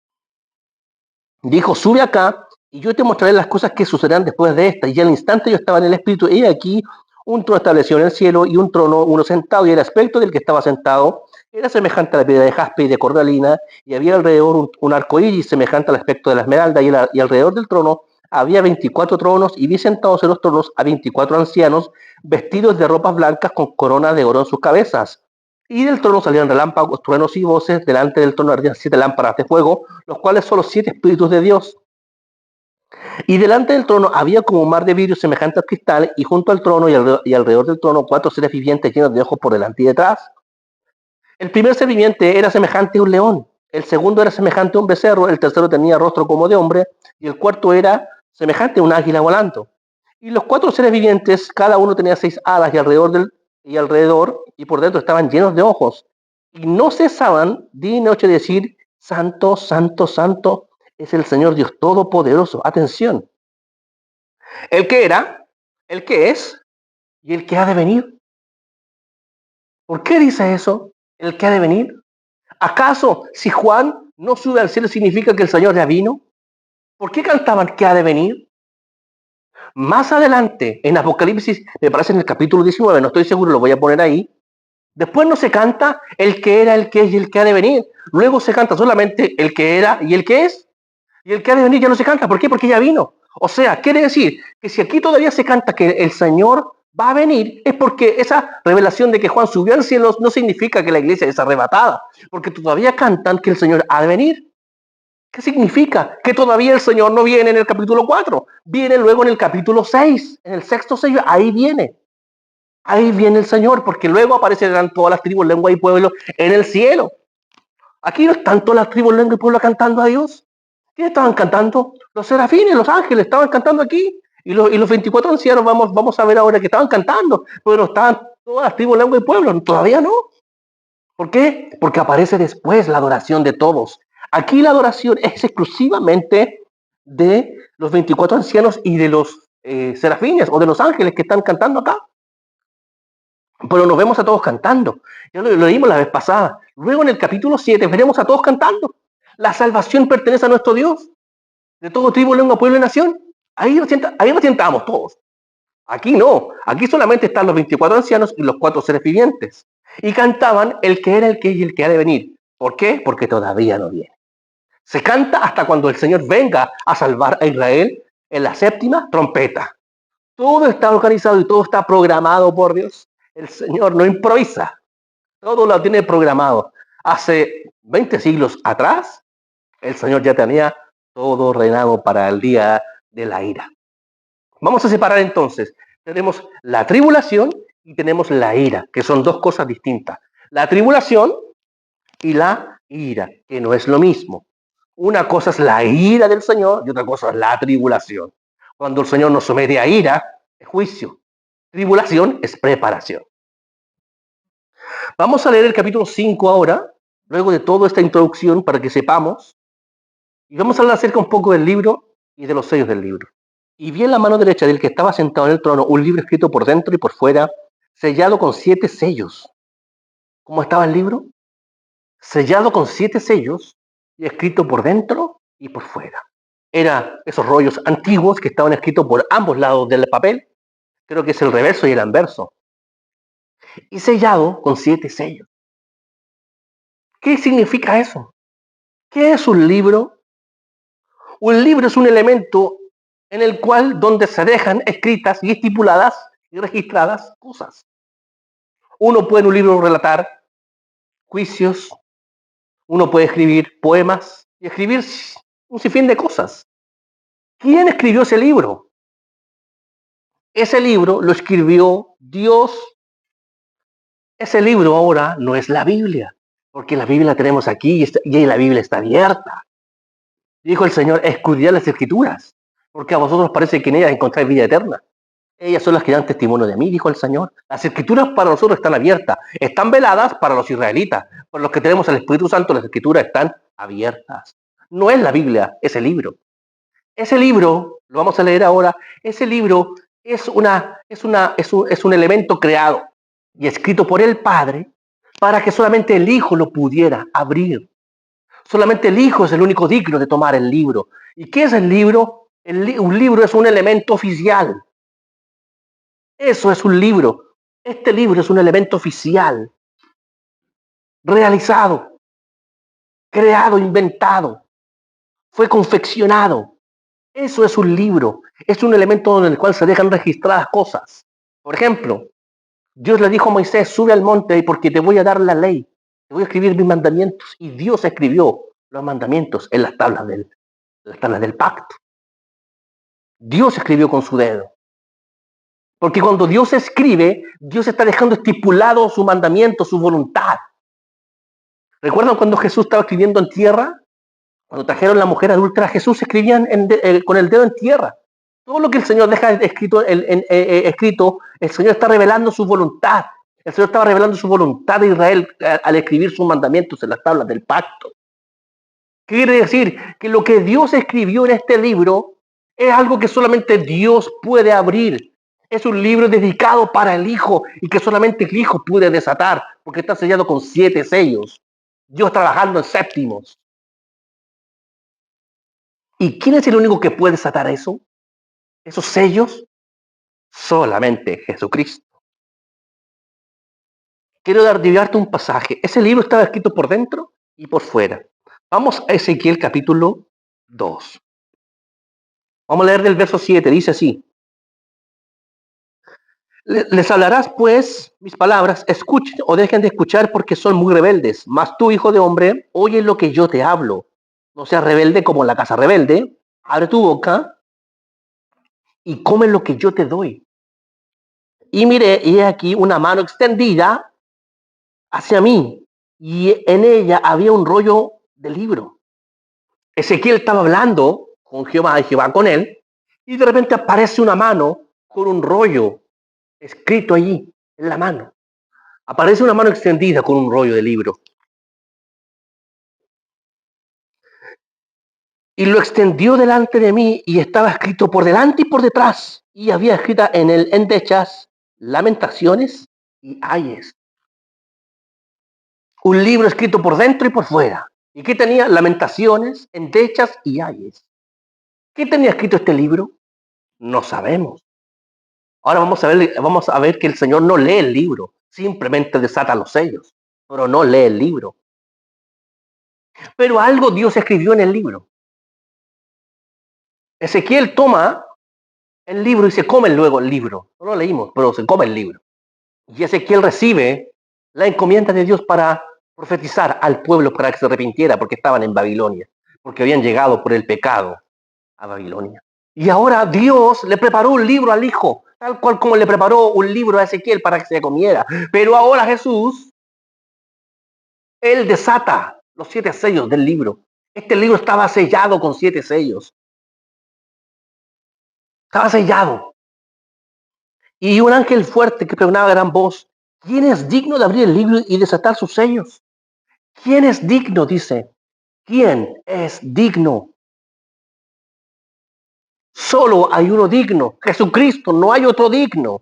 Dijo, sube acá y yo te mostraré las cosas que sucederán después de esta. Y al instante yo estaba en el Espíritu y aquí un trono establecido en el cielo y un trono, uno sentado, y el aspecto del que estaba sentado era semejante a la piedra de jaspe y de cornalina, y había alrededor un arco iris semejante al aspecto de la esmeralda, y alrededor del trono había 24 tronos, y vi sentados en los tronos a 24 ancianos, vestidos de ropas blancas con coronas de oro en sus cabezas. Y del trono salían relámpagos, truenos y voces. Delante del trono ardían 7 lámparas de fuego, los cuales son los 7 espíritus de Dios. Y delante del trono había como un mar de vidrio semejante al cristal, y junto al trono y alrededor del trono 4 seres vivientes llenos de ojos por delante y detrás. El primer ser viviente era semejante a un león, el segundo era semejante a un becerro, el tercero tenía rostro como de hombre, y el cuarto era semejante a un águila volando. Y los 4 seres vivientes, cada uno tenía 6 alas, y alrededor y por dentro estaban llenos de ojos. Y no cesaban día y noche de decir, santo, santo, santo es el Señor Dios Todopoderoso. Atención. El que era, el que es y el que ha de venir. ¿Por qué dice eso? El que ha de venir. ¿Acaso si Juan no sube al cielo significa que el Señor ya vino? ¿Por qué cantaban que ha de venir? Más adelante, en Apocalipsis, me parece en el capítulo 19, no estoy seguro, lo voy a poner ahí. Después no se canta el que era, el que es y el que ha de venir. Luego se canta solamente el que era y el que es. Y el que ha de venir ya no se canta. ¿Por qué? Porque ya vino. O sea, quiere decir que si aquí todavía se canta que el Señor va a venir, es porque esa revelación de que Juan subió al cielo no significa que la iglesia es arrebatada. Porque todavía cantan que el Señor ha de venir. ¿Qué significa? Que todavía el Señor no viene en el capítulo 4. Viene luego en el capítulo 6. En el 6º sello, ahí viene. Ahí viene el Señor, porque luego aparecerán todas las tribus, lengua y pueblo en el cielo. Aquí no están todas las tribus, lengua y pueblo cantando a Dios. ¿Qué estaban cantando? Los serafines, los ángeles estaban cantando aquí. Y los 24 ancianos vamos a ver ahora que estaban cantando. Pero no estaban todas las tribus, lengua y pueblo. Todavía no. ¿Por qué? Porque aparece después la adoración de todos. Aquí la adoración es exclusivamente de los 24 ancianos y de los serafines o de los ángeles que están cantando acá. Pero nos vemos a todos cantando. Ya lo leímos la vez pasada. Luego en el capítulo 7 veremos a todos cantando. La salvación pertenece a nuestro Dios. De todo tribu, lengua, pueblo y nación. Ahí recién estábamos todos. Aquí no. Aquí solamente están los 24 ancianos y los 4 seres vivientes. Y cantaban el que era, el que y el que ha de venir. ¿Por qué? Porque todavía no viene. Se canta hasta cuando el Señor venga a salvar a Israel en la 7ª trompeta. Todo está organizado y todo está programado por Dios. El Señor no improvisa. Todo lo tiene programado. Hace 20 siglos atrás, el Señor ya tenía todo ordenado para el día de la ira. Vamos a separar entonces. Tenemos la tribulación y tenemos la ira, que son 2 cosas distintas. La tribulación y la ira, que no es lo mismo. Una cosa es la ira del Señor y otra cosa es la tribulación. Cuando el Señor nos somete a ira, es juicio. Tribulación es preparación. Vamos a leer el capítulo 5 ahora, luego de toda esta introducción para que sepamos. Y vamos a hablar acerca un poco del libro y de los sellos del libro. Y vi en la mano derecha del que estaba sentado en el trono un libro escrito por dentro y por fuera, sellado con 7 sellos. ¿Cómo estaba el libro? Sellado con 7 sellos y escrito por dentro y por fuera. Era esos rollos antiguos que estaban escritos por ambos lados del papel, creo que es el reverso y el anverso, y sellado con 7 sellos. ¿Qué significa eso? ¿Qué es un libro? Un libro es un elemento en el cual donde se dejan escritas y estipuladas y registradas cosas. Uno puede en un libro relatar juicios, uno puede escribir poemas y escribir un sinfín de cosas. ¿Quién escribió ese libro? Ese libro lo escribió Dios. Ese libro ahora no es la Biblia, porque la Biblia la tenemos aquí y la Biblia está abierta. Dijo el Señor, escudriñad las Escrituras, porque a vosotros parece que en ellas encontráis vida eterna. Ellas son las que dan testimonio de mí, dijo el Señor. Las Escrituras para nosotros están abiertas, están veladas para los israelitas. Para los que tenemos el Espíritu Santo, las Escrituras están abiertas. No es la Biblia, es el libro. Ese libro, lo vamos a leer ahora, ese libro es un elemento creado y escrito por el Padre para que solamente el Hijo lo pudiera abrir. Solamente el Hijo es el único digno de tomar el libro. ¿Y qué es el libro? Un libro es un elemento oficial. Eso es un libro. Este libro es un elemento oficial, realizado, creado, inventado, fue confeccionado. Eso es un libro. Es un elemento en el cual se dejan registradas cosas. Por ejemplo, Dios le dijo a Moisés, sube al monte porque te voy a dar la ley. Te voy a escribir mis mandamientos. Y Dios escribió los mandamientos en las tablas del pacto. Dios escribió con su dedo. Porque cuando Dios escribe, Dios está dejando estipulado su mandamiento, su voluntad. ¿Recuerdan cuando Jesús estaba escribiendo en tierra? Cuando trajeron la mujer adúltera, Jesús escribía con el dedo en tierra. Todo lo que el Señor deja escrito, el Señor está revelando su voluntad. El Señor estaba revelando su voluntad de Israel al escribir sus mandamientos en las tablas del pacto. Quiere decir que lo que Dios escribió en este libro es algo que solamente Dios puede abrir. Es un libro dedicado para el Hijo y que solamente el Hijo puede desatar, porque está sellado con 7 sellos. Dios trabajando en séptimos. ¿Y quién es el único que puede desatar eso? Esos sellos, solamente Jesucristo. Quiero darte un pasaje. Ese libro estaba escrito por dentro y por fuera. Vamos a Ezequiel capítulo 2. Vamos a leer del verso 7. Dice así. Les hablarás pues mis palabras, escuchen o dejen de escuchar porque son muy rebeldes. Mas tú, hijo de hombre, oye lo que yo te hablo. No seas rebelde como la casa rebelde. Abre tu boca y come lo que yo te doy. Y miré, y he aquí una mano extendida hacia mí, y en ella había un rollo de libro. Ezequiel estaba hablando con Jehová y Jehová con él, y de repente aparece una mano con un rollo escrito allí, en la mano. Aparece una mano extendida con un rollo de libro. Y lo extendió delante de mí, y estaba escrito por delante y por detrás, y había escrita en él endechas, lamentaciones y ayes. Un libro escrito por dentro y por fuera. ¿Y qué tenía? Lamentaciones, endechas y ayes. ¿Qué tenía escrito este libro? No sabemos. Ahora vamos a ver que el Señor no lee el libro, simplemente desata los sellos, pero no lee el libro. Pero algo Dios escribió en el libro. Ezequiel toma el libro y se come luego el libro. No lo leímos, pero se come el libro. Y Ezequiel recibe la encomienda de Dios para profetizar al pueblo para que se arrepintiera porque estaban en Babilonia, porque habían llegado por el pecado a Babilonia. Y ahora Dios le preparó un libro al Hijo, tal cual como le preparó un libro a Ezequiel para que se comiera. Pero ahora Jesús, Él desata los 7 sellos del libro. Este libro estaba sellado con 7 sellos. Estaba sellado. Y un ángel fuerte que pregonaba a gran voz, ¿quién es digno de abrir el libro y desatar sus sellos? ¿Quién es digno? Dice. ¿Quién es digno? Solo hay uno digno, Jesucristo, no hay otro digno.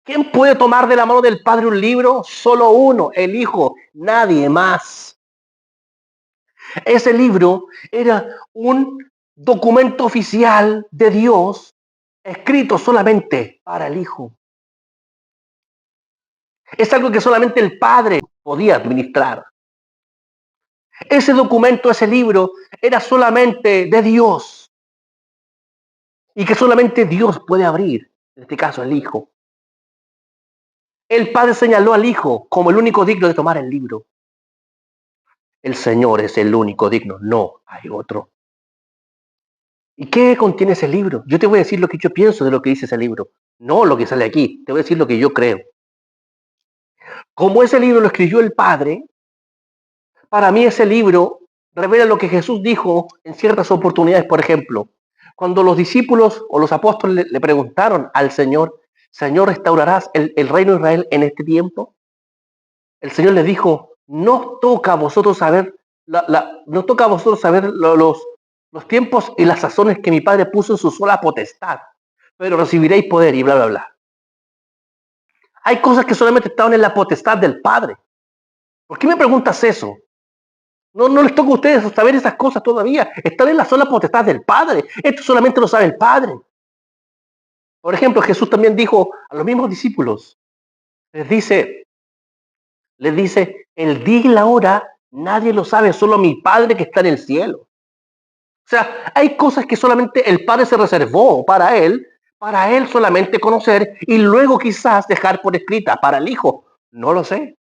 ¿Quién puede tomar de la mano del Padre un libro? Solo uno, el Hijo, nadie más. Ese libro era un documento oficial de Dios escrito solamente para el Hijo. Es algo que solamente el Padre podía administrar. Ese documento, ese libro, era solamente de Dios y que solamente Dios puede abrir, en este caso el Hijo. El Padre señaló al Hijo como el único digno de tomar el libro. El Señor es el único digno, no hay otro. ¿Y qué contiene ese libro? Yo te voy a decir lo que yo pienso de lo que dice ese libro, no lo que sale aquí, te voy a decir lo que yo creo. Como ese libro lo escribió el Padre, para mí ese libro revela lo que Jesús dijo en ciertas oportunidades. Por ejemplo, cuando los discípulos o los apóstoles le preguntaron al Señor, Señor, ¿restaurarás el reino de Israel en este tiempo? El Señor les dijo, no toca a vosotros saber, no toca a vosotros saber los tiempos y las sazones que mi Padre puso en su sola potestad, pero recibiréis poder y bla, bla, bla. Hay cosas que solamente estaban en la potestad del Padre. ¿Por qué me preguntas eso? No les toca a ustedes saber esas cosas todavía. Están en la sola potestad del Padre. Esto solamente lo sabe el Padre. Por ejemplo, Jesús también dijo a los mismos discípulos, les dice, el día y la hora nadie lo sabe, solo mi Padre que está en el cielo. O sea, hay cosas que solamente el Padre se reservó para él solamente conocer y luego quizás dejar por escrita para el Hijo. No lo sé.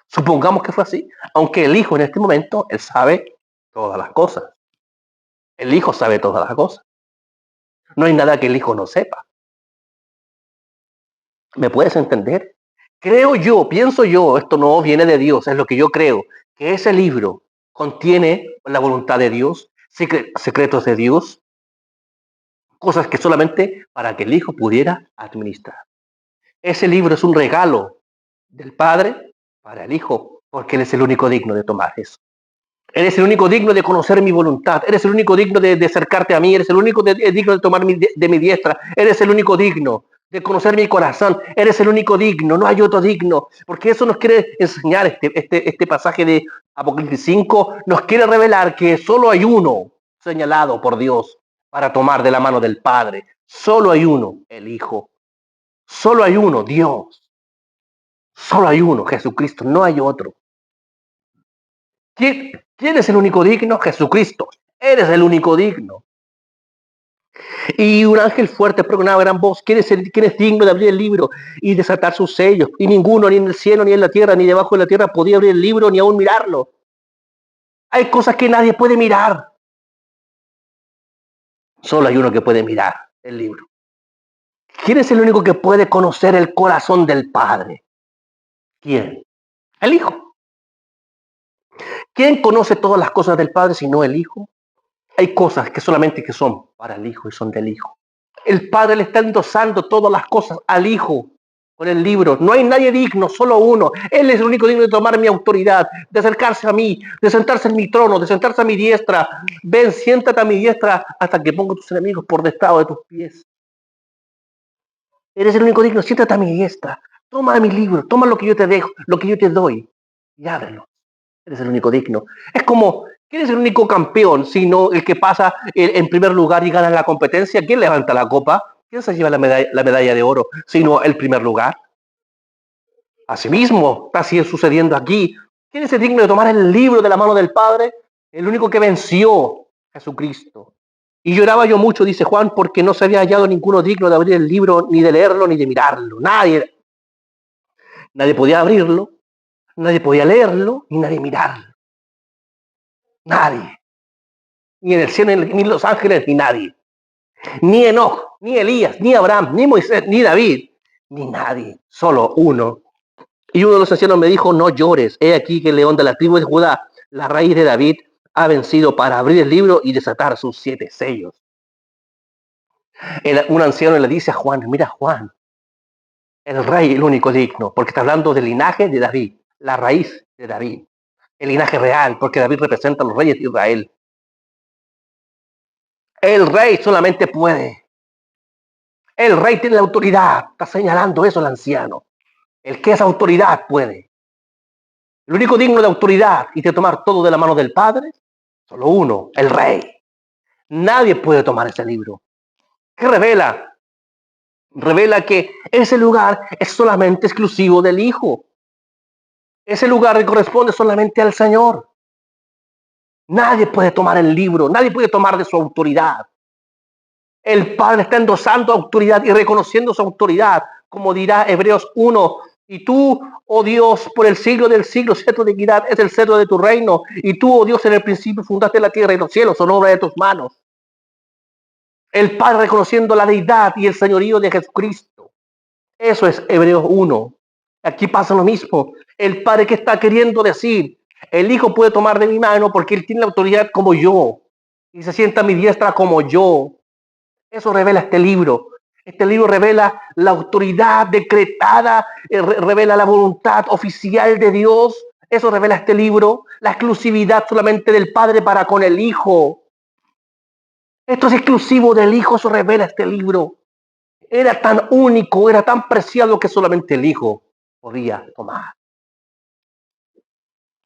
Supongamos que fue así, aunque el Hijo en este momento, él sabe todas las cosas. El Hijo sabe todas las cosas. No hay nada que el Hijo no sepa. ¿Me puedes entender? Creo yo, pienso yo, esto no viene de Dios, es lo que yo creo, que ese libro contiene la voluntad de Dios, secretos de Dios, cosas que solamente para que el Hijo pudiera administrar. Ese libro es un regalo del Padre para el Hijo, porque Él es el único digno de tomar eso. Eres el único digno de conocer mi voluntad. Eres el único digno de acercarte a mí. Eres el único digno de tomar de mi diestra. Eres el único digno de conocer mi corazón. Eres el único digno. No hay otro digno. Porque eso nos quiere enseñar este pasaje de Apocalipsis 5. Nos quiere revelar que solo hay uno señalado por Dios para tomar de la mano del Padre. Solo hay uno, el Hijo. Solo hay uno, Dios. Solo hay uno, Jesucristo. No hay otro. ¿Quién es el único digno? Jesucristo. Eres el único digno. Y un ángel fuerte pregonaba a gran voz, ¿quién es digno de abrir el libro y desatar sus sellos? Y ninguno, ni en el cielo, ni en la tierra, ni debajo de la tierra, podía abrir el libro, ni aún mirarlo. Hay cosas que nadie puede mirar. Solo hay uno que puede mirar el libro. ¿Quién es el único que puede conocer el corazón del Padre? ¿Quién? El Hijo. ¿Quién conoce todas las cosas del Padre sino el Hijo? Hay cosas que solamente que son para el Hijo y son del Hijo. El Padre le está endosando todas las cosas al Hijo con el libro. No hay nadie digno, solo uno. Él es el único digno de tomar mi autoridad, de acercarse a mí, de sentarse en mi trono, de sentarse a mi diestra. Ven, siéntate a mi diestra hasta que pongo tus enemigos por detrás de tus pies. Eres el único digno, siéntate a mi diestra. Toma mi libro, toma lo que yo te dejo, lo que yo te doy y ábrelo. Eres el único digno. Es como, ¿quién es el único campeón sino el que pasa en primer lugar y gana la competencia? ¿Quién levanta la copa? ¿Quién se lleva la medalla de oro sino el primer lugar? Asimismo, está así sucediendo aquí. ¿Quién es el digno de tomar el libro de la mano del Padre? El único que venció, Jesucristo. Y lloraba yo mucho, dice Juan, porque no se había hallado ninguno digno de abrir el libro, ni de leerlo, ni de mirarlo. Nadie podía abrirlo, nadie podía leerlo, ni nadie mirarlo. Nadie. Ni en el cielo, ni los ángeles, ni nadie. Ni Enoch, ni Elías, ni Abraham, ni Moisés, ni David, ni nadie. Solo uno. Y uno de los ancianos me dijo, no llores. He aquí que el león de la tribu de Judá, la raíz de David, ha vencido para abrir el libro y desatar sus 7 sellos. Un anciano le dice a Juan, mira Juan, el rey, el único digno, porque está hablando del linaje de David, la raíz de David, el linaje real, porque David representa a los reyes de Israel. El rey solamente puede. El rey tiene la autoridad. Está señalando eso el anciano. El que es autoridad puede. El único digno de autoridad y de tomar todo de la mano del Padre, solo uno, el rey. Nadie puede tomar ese libro. ¿Qué revela? Revela que ese lugar es solamente exclusivo del Hijo. Ese lugar le corresponde solamente al Señor. Nadie puede tomar el libro, nadie puede tomar de su autoridad. El Padre está endosando autoridad y reconociendo su autoridad, como dirá Hebreos 1. Y tú, oh Dios, por el siglo del siglo, cetro de equidad es el cetro de tu reino. Y tú, oh Dios, en el principio fundaste la tierra y los cielos, son obra de tus manos. El Padre reconociendo la deidad y el señorío de Jesucristo. Eso es Hebreos 1. Aquí pasa lo mismo. El Padre que está queriendo decir, el Hijo puede tomar de mi mano porque Él tiene la autoridad como yo. Y se sienta a mi diestra como yo. Eso revela este libro. Este libro revela la autoridad decretada, revela la voluntad oficial de Dios. Eso revela este libro. La exclusividad solamente del Padre para con el Hijo. Esto es exclusivo del Hijo, eso revela este libro. Era tan único, era tan preciado que solamente el Hijo podía tomar.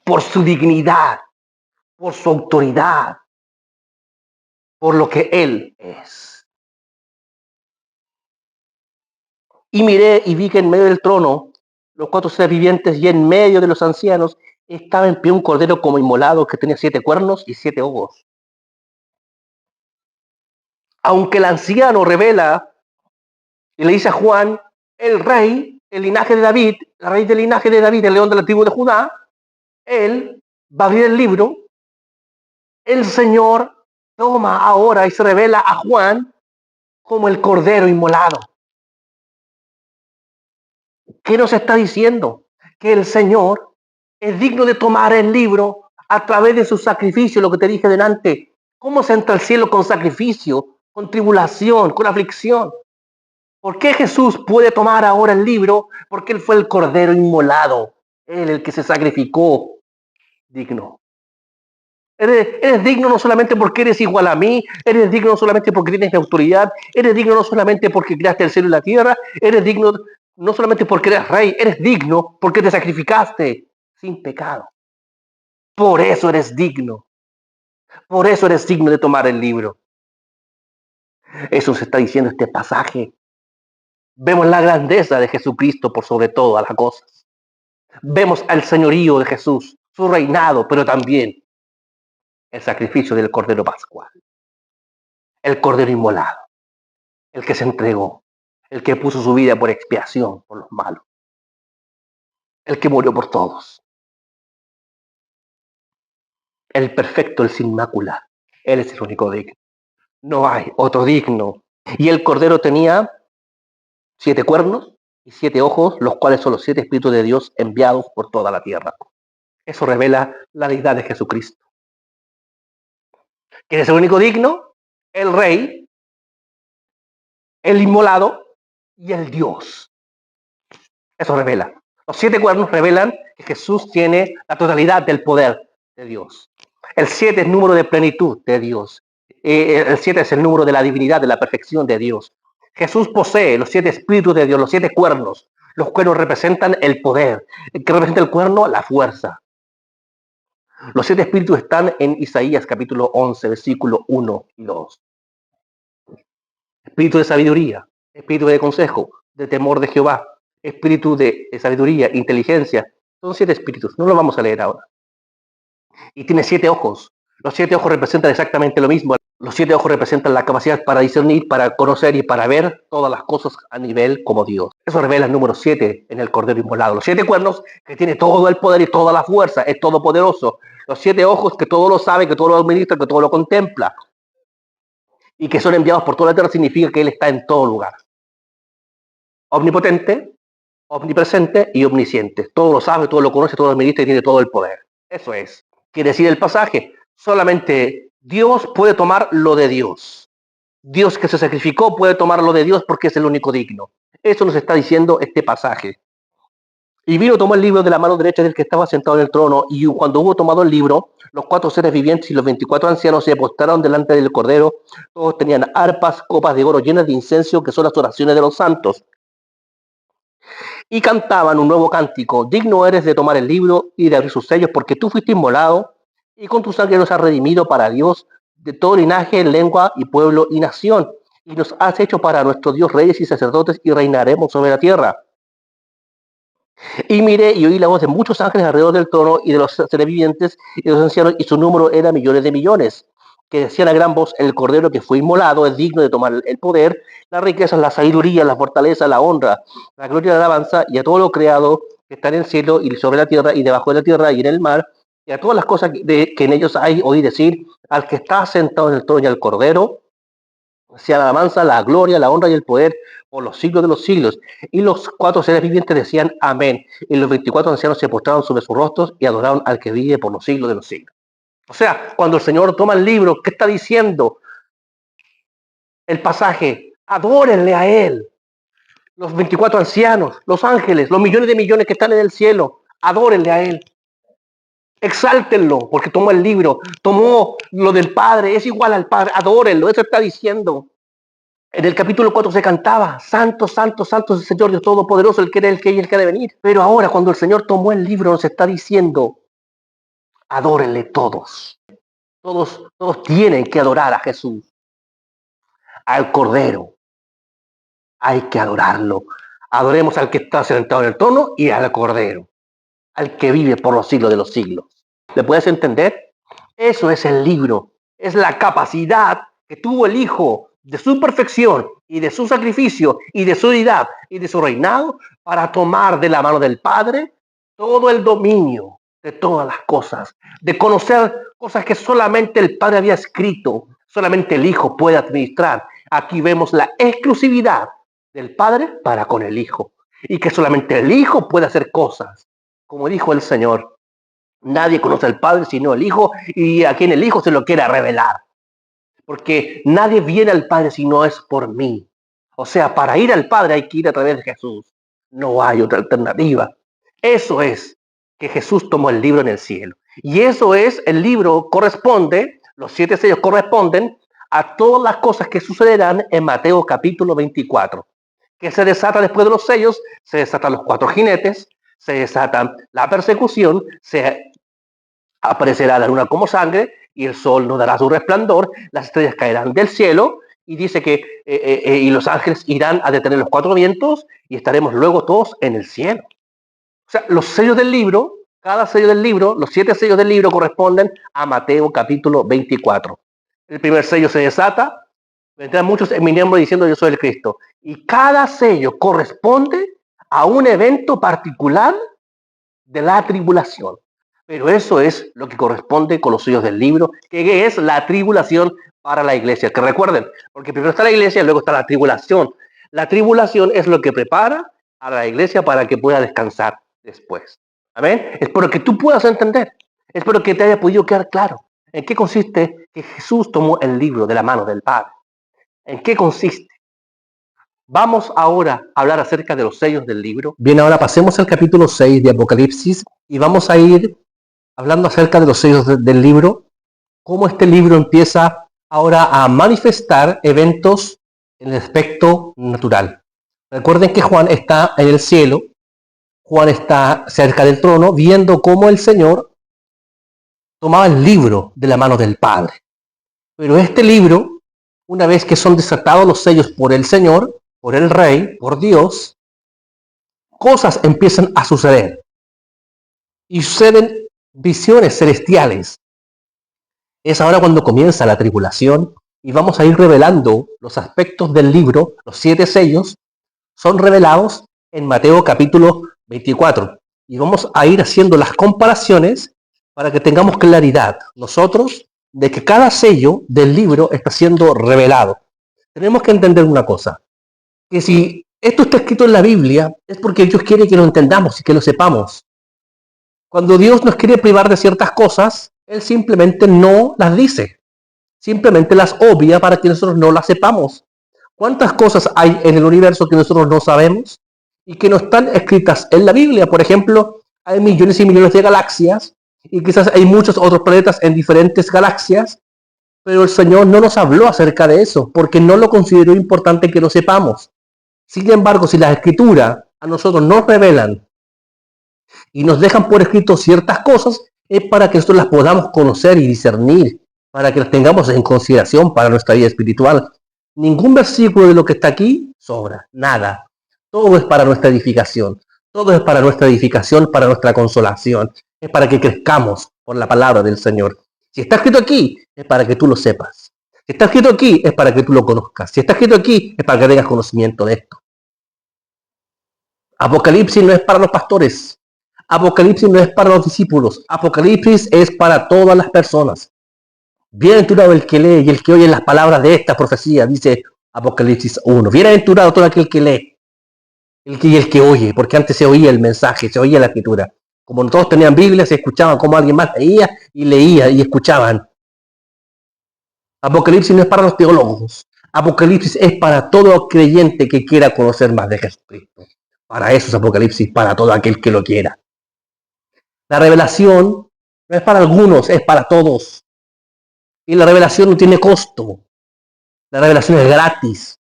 Por su dignidad, por su autoridad, por lo que Él es. Y miré y vi que en medio del trono, los 4 seres vivientes y en medio de los ancianos, estaba en pie un cordero como inmolado que tenía 7 cuernos y 7 ojos. Aunque el anciano revela y le dice a Juan, el rey, el linaje de David, la raíz del linaje de David, el león de la tribu de Judá, él va a abrir el libro. El Señor toma ahora y se revela a Juan como el cordero inmolado. ¿Qué nos está diciendo? Que el Señor es digno de tomar el libro a través de su sacrificio, lo que te dije delante. ¿Cómo se entra al cielo con sacrificio, con tribulación, con aflicción? ¿Por qué Jesús puede tomar ahora el libro? Porque Él fue el cordero inmolado, Él el que se sacrificó digno. Eres digno no solamente porque eres igual a mí, eres digno no solamente porque tienes mi autoridad, eres digno no solamente porque creaste el cielo y la tierra, eres digno no solamente porque eres rey, eres digno porque te sacrificaste sin pecado. Por eso eres digno. Por eso eres digno de tomar el libro. Eso se está diciendo este pasaje. Vemos la grandeza de Jesucristo por sobre todas las cosas. Vemos al señorío de Jesús, su reinado, pero también el sacrificio del Cordero Pascual. El Cordero inmolado. El que se entregó. El que puso su vida por expiación por los malos. El que murió por todos. El perfecto, el sin mácula. Él es el único digno. No hay otro digno. Y el Cordero tenía 7 cuernos y 7 ojos, los cuales son los 7 espíritus de Dios enviados por toda la tierra. Eso revela la deidad de Jesucristo. ¿Quién es el único digno? El Rey, el inmolado y el Dios. Eso revela. Los 7 cuernos revelan que Jesús tiene la totalidad del poder de Dios. El 7 es número de plenitud de Dios. El 7 es el número de la divinidad, de la perfección de Dios. Jesús posee los 7 espíritus de Dios, los 7 cuernos. Los cuernos representan el poder. ¿Qué representa el cuerno? La fuerza. Los 7 espíritus están en Isaías capítulo 11, versículo 1 y 2. Espíritu de sabiduría, espíritu de consejo, de temor de Jehová, espíritu de sabiduría, inteligencia. Son 7 espíritus, no lo vamos a leer ahora. Y tiene 7 ojos. Los 7 ojos representan exactamente lo mismo. Los 7 ojos representan la capacidad para discernir, para conocer y para ver todas las cosas a nivel como Dios. Eso revela el número 7 en el Cordero inmolado. Los 7 cuernos que tiene todo el poder y toda la fuerza, es todopoderoso. Los 7 ojos que todo lo sabe, que todo lo administra, que todo lo contempla. Y que son enviados por toda la tierra significa que Él está en todo lugar. Omnipotente, omnipresente y omnisciente. Todo lo sabe, todo lo conoce, todo lo administra y tiene todo el poder. Eso es. Quiere decir el pasaje, solamente Dios puede tomar lo de Dios. Dios que se sacrificó puede tomar lo de Dios porque es el único digno. Eso nos está diciendo este pasaje. Y vino, tomó el libro de la mano derecha del que estaba sentado en el trono, y cuando hubo tomado el libro, los 4 seres vivientes y los 24 ancianos se postraron delante del Cordero. Todos tenían arpas, copas de oro llenas de incienso, que son las oraciones de los santos. Y cantaban un nuevo cántico: digno eres de tomar el libro y de abrir sus sellos, porque tú fuiste inmolado, y con tu sangre nos has redimido para Dios de todo linaje, lengua y pueblo y nación. Y nos has hecho para nuestro Dios reyes y sacerdotes, y reinaremos sobre la tierra. Y miré y oí la voz de muchos ángeles alrededor del trono y de los seres vivientes y de los ancianos, y su número era millones de millones, que decían a gran voz: el Cordero que fue inmolado es digno de tomar el poder, las riquezas, la sabiduría, la fortaleza, la honra, la gloria y la alabanza, y a todo lo creado que está en el cielo y sobre la tierra y debajo de la tierra y en el mar, y a todas las cosas que en ellos hay, oí decir: al que está sentado en el trono y al Cordero sea la alabanza, la gloria, la honra y el poder por los siglos de los siglos. Y los 4 seres vivientes decían amén. Y los 24 ancianos se postraron sobre sus rostros y adoraron al que vive por los siglos de los siglos. O sea, cuando el Señor toma el libro, ¿qué está diciendo? El pasaje: adórenle a Él. Los 24 ancianos, los ángeles, los millones de millones que están en el cielo, adórenle a Él. Exáltenlo, porque tomó el libro, tomó lo del Padre, es igual al Padre, adórenlo. Eso está diciendo. En el capítulo 4 se cantaba: santo, santo, santo es el Señor Dios Todopoderoso, el que era, el que y el que ha de venir. Pero ahora, cuando el Señor tomó el libro, nos está diciendo: adórenle todos. Todos tienen que adorar a Jesús, al Cordero. Hay que adorarlo. Adoremos al que está sentado en el trono y al Cordero, al que vive por los siglos de los siglos. ¿Le puedes entender? Eso es el libro. Es la capacidad que tuvo el Hijo de su perfección y de su sacrificio y de su deidad y de su reinado para tomar de la mano del Padre todo el dominio de todas las cosas, de conocer cosas que solamente el Padre había escrito, solamente el Hijo puede administrar. Aquí vemos la exclusividad del Padre para con el Hijo, y que solamente el Hijo puede hacer cosas. Como dijo el Señor: nadie conoce al Padre sino el Hijo, y a quien el Hijo se lo quiera revelar. Porque nadie viene al Padre si no es por mí. O sea, para ir al Padre hay que ir a través de Jesús. No hay otra alternativa. Eso es que Jesús tomó el libro en el cielo. Y eso es, el libro corresponde, los 7 sellos corresponden a todas las cosas que sucederán en Mateo capítulo 24. Que se desata después de los sellos, se desatan los 4 jinetes, se desata la persecución, se aparecerá la luna como sangre y el sol no dará su resplandor, las estrellas caerán del cielo, y dice que y los ángeles irán a detener los 4 vientos y estaremos luego todos en el cielo. O sea, los sellos del libro, cada sello del libro, los 7 sellos del libro corresponden a Mateo capítulo 24. El primer sello se desata, vendrán muchos en mi nombre diciendo: yo soy el Cristo. Y cada sello corresponde a un evento particular de la tribulación. Pero eso es lo que corresponde con los sellos del libro, que es la tribulación para la iglesia. Que recuerden, porque primero está la iglesia y luego está la tribulación. La tribulación es lo que prepara a la iglesia para que pueda descansar después. Amén. Espero que tú puedas entender. Espero que te haya podido quedar claro en qué consiste que Jesús tomó el libro de la mano del Padre. ¿En qué consiste? Vamos ahora a hablar acerca de los sellos del libro. Bien, ahora pasemos al capítulo 6 de Apocalipsis y vamos a ir hablando acerca de los sellos del libro, cómo este libro empieza ahora a manifestar eventos en el aspecto natural. Recuerden que Juan está en el cielo, Juan está cerca del trono, viendo cómo el Señor tomaba el libro de la mano del Padre. Pero este libro, una vez que son desatados los sellos por el Señor, por el Rey, por Dios, cosas empiezan a suceder. Y suceden visiones celestiales. Es ahora cuando comienza la tribulación y vamos a ir revelando los aspectos del libro. Los 7 sellos son revelados en Mateo capítulo 24. Y vamos a ir haciendo las comparaciones para que tengamos claridad nosotros de que cada sello del libro está siendo revelado. Tenemos que entender una cosa, que si esto está escrito en la Biblia es porque Dios quiere que lo entendamos y que lo sepamos. Cuando Dios nos quiere privar de ciertas cosas, Él simplemente no las dice. Simplemente las obvia para que nosotros no las sepamos. ¿Cuántas cosas hay en el universo que nosotros no sabemos? y que no están escritas en la Biblia. Por ejemplo, hay millones y millones de galaxias y quizás hay muchos otros planetas en diferentes galaxias, pero el Señor no nos habló acerca de eso porque no lo consideró importante que lo sepamos. Sin embargo, si las escrituras a nosotros nos revelan y nos dejan por escrito ciertas cosas, es para que nosotros las podamos conocer y discernir, para que las tengamos en consideración para nuestra vida espiritual. Ningún versículo de lo que está aquí sobra, nada. Todo es para nuestra edificación. Todo es para nuestra edificación, para nuestra consolación. Es para que crezcamos por la palabra del Señor. Si está escrito aquí, es para que tú lo sepas. Si está escrito aquí, es para que tú lo conozcas. Si está escrito aquí, es para que tengas conocimiento de esto. Apocalipsis no es para los pastores. Apocalipsis no es para los discípulos. Apocalipsis es para todas las personas. Bienaventurado el que lee y el que oye las palabras de esta profecía, dice Apocalipsis 1. Bienaventurado todo aquel que lee y el que oye, porque antes se oía el mensaje, se oía la escritura. Como no todos tenían Biblia, se escuchaban como alguien más leía y escuchaban. Apocalipsis no es para los teólogos. Apocalipsis es para todo creyente que quiera conocer más de Jesucristo. Para eso es Apocalipsis, para todo aquel que lo quiera. La revelación no es para algunos, es para todos. Y la revelación no tiene costo. La revelación es gratis.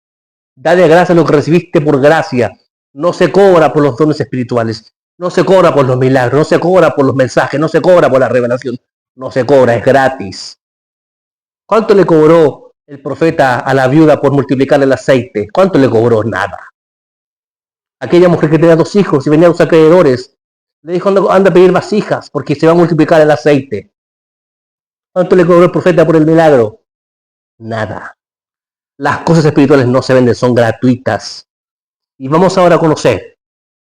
Dale gracias a lo que recibiste por gracia. No se cobra por los dones espirituales. No se cobra por los milagros. No se cobra por los mensajes. No se cobra por la revelación. No se cobra, es gratis. ¿Cuánto le cobró el profeta a la viuda por multiplicar el aceite? ¿Cuánto le cobró? Nada. Aquella mujer que tenía 2 hijos y venía a los acreedores, le dijo, anda a pedir vasijas porque se va a multiplicar el aceite. ¿Cuánto le cobró el profeta por el milagro? Nada. Las cosas espirituales no se venden, son gratuitas. Y vamos ahora a conocer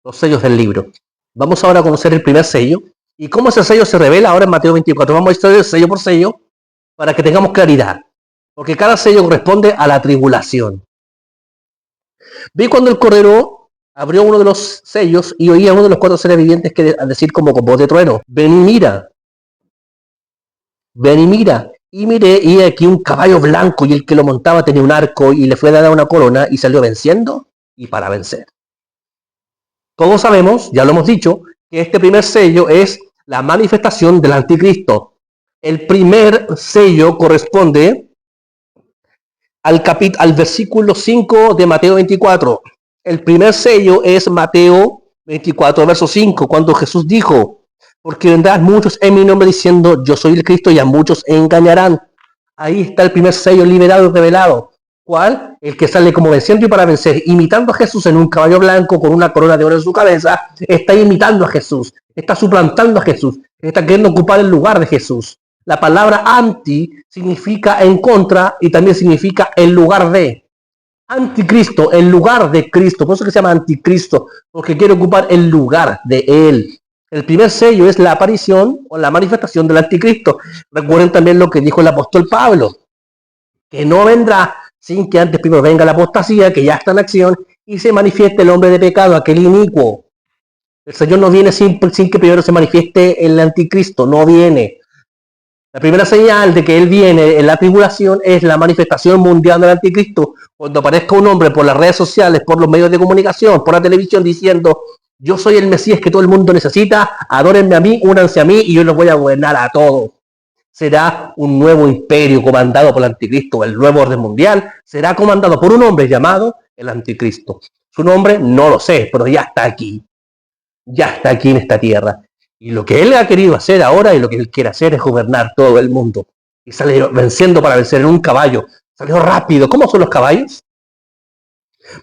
los sellos del libro. Vamos ahora a conocer el primer sello y cómo ese sello se revela ahora en Mateo 24. Vamos a estudiar sello por sello para que tengamos claridad. Porque cada sello corresponde a la tribulación. Vi cuando el cordero abrió uno de los sellos y oía a uno de los 4 seres vivientes que decir como con voz de trueno, ven y mira. Ven y mira. Y miré, y aquí un caballo blanco, y el que lo montaba tenía un arco, y le fue dada una corona, y salió venciendo, y para vencer. Todos sabemos, ya lo hemos dicho, que este primer sello es la manifestación del anticristo. El primer sello corresponde al versículo 5 de Mateo 24. El primer sello es Mateo 24, verso 5, cuando Jesús dijo, porque vendrán muchos en mi nombre diciendo, yo soy el Cristo, y a muchos engañarán. Ahí está el primer sello liberado y revelado. ¿Cuál? El que sale como venciendo y para vencer, imitando a Jesús en un caballo blanco con una corona de oro en su cabeza, está imitando a Jesús, está suplantando a Jesús, está queriendo ocupar el lugar de Jesús. La palabra anti significa en contra y también significa en lugar de. Anticristo, en lugar de Cristo. Por eso que se llama anticristo, porque quiere ocupar el lugar de Él. El primer sello es la aparición o la manifestación del anticristo. Recuerden también lo que dijo el apóstol Pablo, que no vendrá sin que antes primero venga la apostasía, que ya está en acción, y se manifieste el hombre de pecado, aquel inicuo. El Señor no viene sin que primero se manifieste el anticristo, no viene. La primera señal de que Él viene en la tribulación es la manifestación mundial del anticristo, cuando aparezca un hombre por las redes sociales, por los medios de comunicación, por la televisión, diciendo, yo soy el Mesías que todo el mundo necesita, adórenme a mí, únanse a mí y yo los voy a gobernar a todos. Será un nuevo imperio comandado por el anticristo, el nuevo orden mundial, será comandado por un hombre llamado el anticristo. Su nombre no lo sé, pero ya está aquí en esta tierra. Y lo que él ha querido hacer ahora y lo que él quiere hacer es gobernar todo el mundo. Y sale venciendo para vencer en un caballo. Salió rápido. ¿Cómo son los caballos?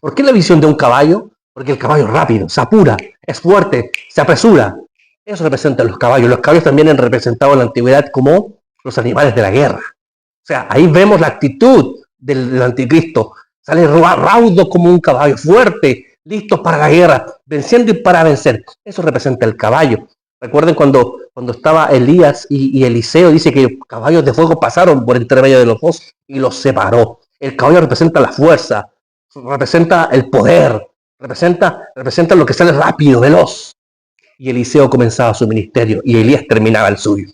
¿Por qué la visión de un caballo? Porque el caballo es rápido, se apura, es fuerte, se apresura. Eso representa a los caballos. Los caballos también han representado en la antigüedad como los animales de la guerra. O sea, ahí vemos la actitud del anticristo. Sale raudo como un caballo, fuerte, listo para la guerra, venciendo y para vencer. Eso representa el caballo. Recuerden cuando estaba Elías y Eliseo, dice que caballos de fuego pasaron por entre medio de los dos y los separó. El caballo representa la fuerza, representa el poder, representa lo que sale rápido, veloz. Y Eliseo comenzaba su ministerio y Elías terminaba el suyo.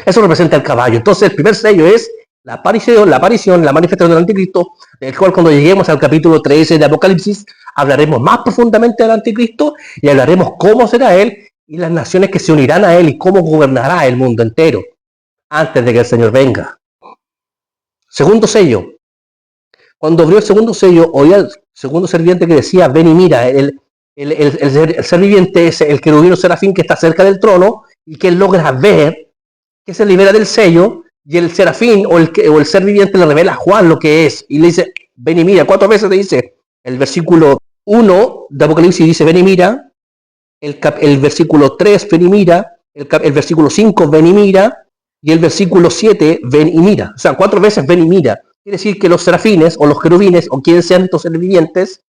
Eso representa el caballo. Entonces el primer sello es la manifestación del anticristo, del cual cuando lleguemos al capítulo 13 de Apocalipsis, hablaremos más profundamente del anticristo y hablaremos cómo será él y las naciones que se unirán a él y cómo gobernará el mundo entero antes de que el Señor venga. Segundo sello. Cuando abrió el segundo sello, oía al segundo ser viviente que decía, ven y mira. El ser viviente es el querubín o serafín que está cerca del trono y que él logra ver que se libera del sello, y el serafín o el ser viviente le revela a Juan lo que es y le dice, ven y mira. 4 veces le dice el versículo 1 de Apocalipsis, dice ven y mira. El versículo 3, ven y mira. El versículo 5, ven y mira. Y el versículo 7, ven y mira. O sea, 4 veces ven y mira. Quiere decir que los serafines o los querubines o quienes sean estos seres vivientes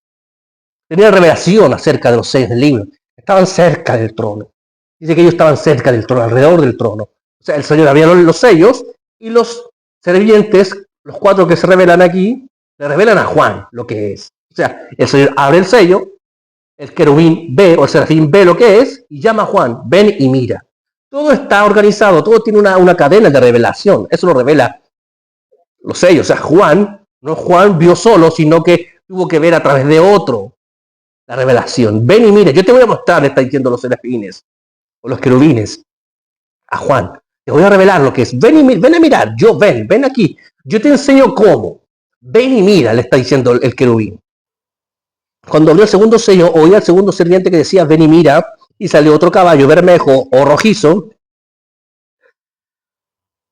tenían revelación acerca de los sellos del libro. Estaban cerca del trono. Dice que ellos estaban cerca del trono, alrededor del trono. O sea, el Señor abría los sellos y los seres vivientes, los 4 que se revelan aquí, le revelan a Juan lo que es. O sea, el Señor abre el sello, el querubín ve o el serafín ve lo que es y llama a Juan, ven y mira. Todo está organizado, todo tiene una cadena de revelación. Eso lo revela los sellos. O sea, Juan vio solo, sino que tuvo que ver a través de otro la revelación. Ven y mira, yo te voy a mostrar, está diciendo los serafines o los querubines a Juan. Te voy a revelar lo que es. Ven a mirar, ven aquí. Yo te enseño cómo. Ven y mira, le está diciendo el querubín. Cuando abrió el segundo sello, oía al segundo serviente que decía, ven y mira, y salió otro caballo bermejo o rojizo,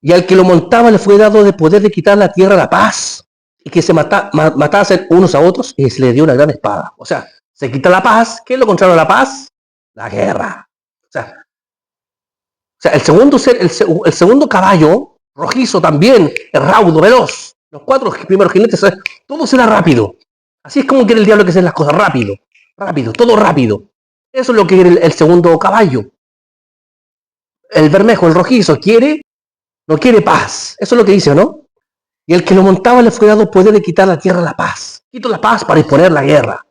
y al que lo montaba le fue dado de poder de quitar la tierra la paz, y que se matasen unos a otros, y se le dio una gran espada. O sea, se quita la paz. ¿Qué es lo contrario a la paz? La guerra. O sea, el segundo caballo, rojizo también, raudo, veloz. Los 4 primeros jinetes, todo será rápido. Así es como quiere el diablo que sean las cosas rápido, todo rápido. Eso es lo que quiere el segundo caballo. El bermejo, el rojizo, no quiere paz. Eso es lo que dice, ¿no? Y el que lo montaba le fue dado poder de quitar la tierra la paz. Quito la paz para imponer la guerra.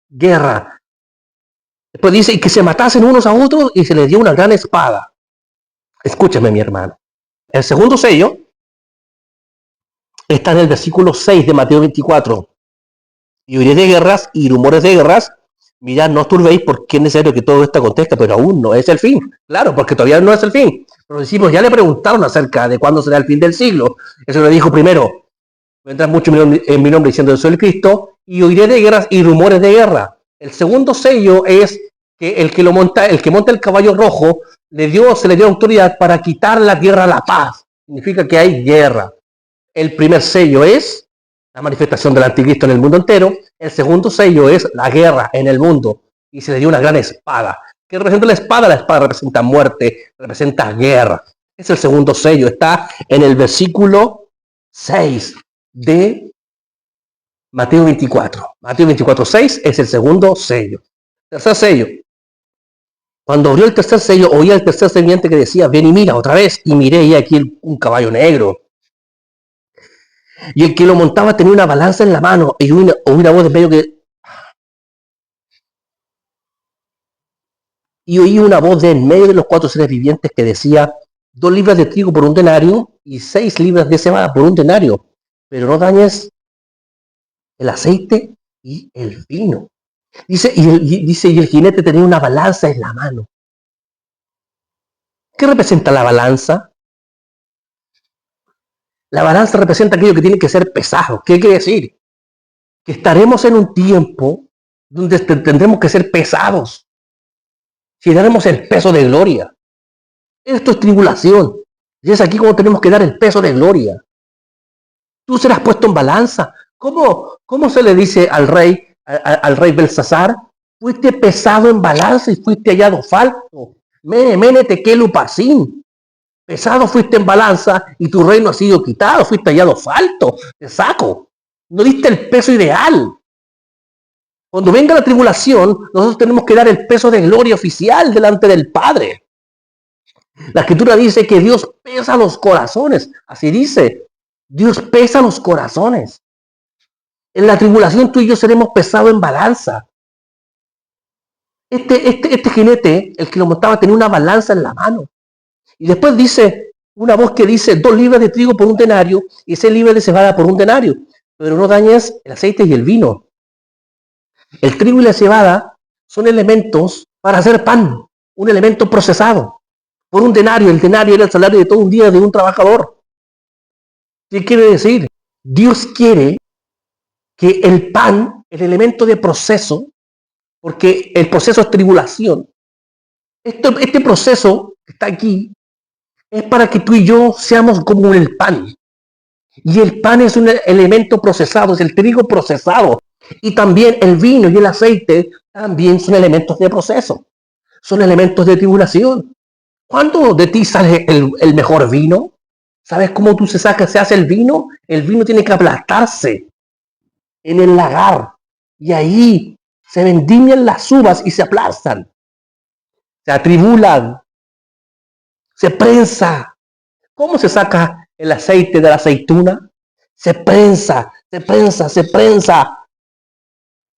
Guerra. Después dice, y que se matasen unos a otros y se les dio una gran espada. Escúchame, mi hermano. El segundo sello está en el versículo 6 de Mateo 24. Y oiréis de guerras y rumores de guerras. Mirad, no os turbéis porque es necesario que todo esto acontezca, pero aún no es el fin. Claro, porque todavía no es el fin. Los discípulos ya le preguntaron acerca de cuándo será el fin del siglo. Eso le dijo primero, vendrán muchos en mi nombre diciendo yo soy el Cristo, y oiré de guerras y rumores de guerra. El segundo sello es que el que monta el caballo rojo, se le dio autoridad para quitar la tierra a la paz. Significa que hay guerra. El primer sello es la manifestación del anticristo en el mundo entero. El segundo sello es la guerra en el mundo. Y se le dio una gran espada. ¿Qué representa la espada? La espada representa muerte, representa guerra. Es el segundo sello. Está en el versículo 6 de Mateo 24. Mateo 24, 6 es el segundo sello. Tercer sello. Cuando abrió el tercer sello, oía el tercer sirviente que decía, ven y mira otra vez. Y miré y aquí un caballo negro. Y el que lo montaba tenía una balanza en la mano y una voz de medio que... Y oí una voz de en medio de los 4 seres vivientes que decía, 2 libras de trigo por un denario y 6 libras de cebada por un denario. Pero no dañes el aceite y el vino. Dice, y el jinete tenía una balanza en la mano. ¿Qué representa la balanza? La balanza representa aquello que tiene que ser pesado. ¿Qué quiere decir? Que estaremos en un tiempo donde tendremos que ser pesados. Si daremos el peso de gloria. Esto es tribulación. Y es aquí como tenemos que dar el peso de gloria. Tú serás puesto en balanza. ¿Cómo se le dice al rey Belsasar? Fuiste pesado en balanza y fuiste hallado falto. Mene tequelu pasim. Pesado fuiste en balanza y tu reino ha sido quitado. Fuiste hallado falto. Te saco. No diste el peso ideal. Cuando venga la tribulación, nosotros tenemos que dar el peso de gloria oficial delante del Padre. La Escritura dice que Dios pesa los corazones. Así dice. Dios pesa los corazones. En la tribulación tú y yo seremos pesados en balanza. Este jinete, el que lo montaba, tenía una balanza en la mano. Y después dice, una voz que dice 2 libras de trigo por un denario y 6 libras de cebada por un denario, pero no dañes el aceite y el vino. El trigo y la cebada son elementos para hacer pan, un elemento procesado. Por un denario, el denario era el salario de todo un día de un trabajador. ¿Qué quiere decir? Dios quiere que el pan, el elemento de proceso, porque el proceso es tribulación, este proceso que está aquí es para que tú y yo seamos como el pan. Y el pan es un elemento procesado, es el trigo procesado. Y también el vino y el aceite también son elementos de proceso. Son elementos de tribulación. ¿Cuándo de ti sale el mejor vino? ¿Sabes cómo tú se hace el vino? El vino tiene que aplastarse en el lagar. Y ahí se vendimian las uvas y se aplastan. Se atribulan. Se prensa. ¿Cómo se saca el aceite de la aceituna? Se prensa, se prensa, se prensa.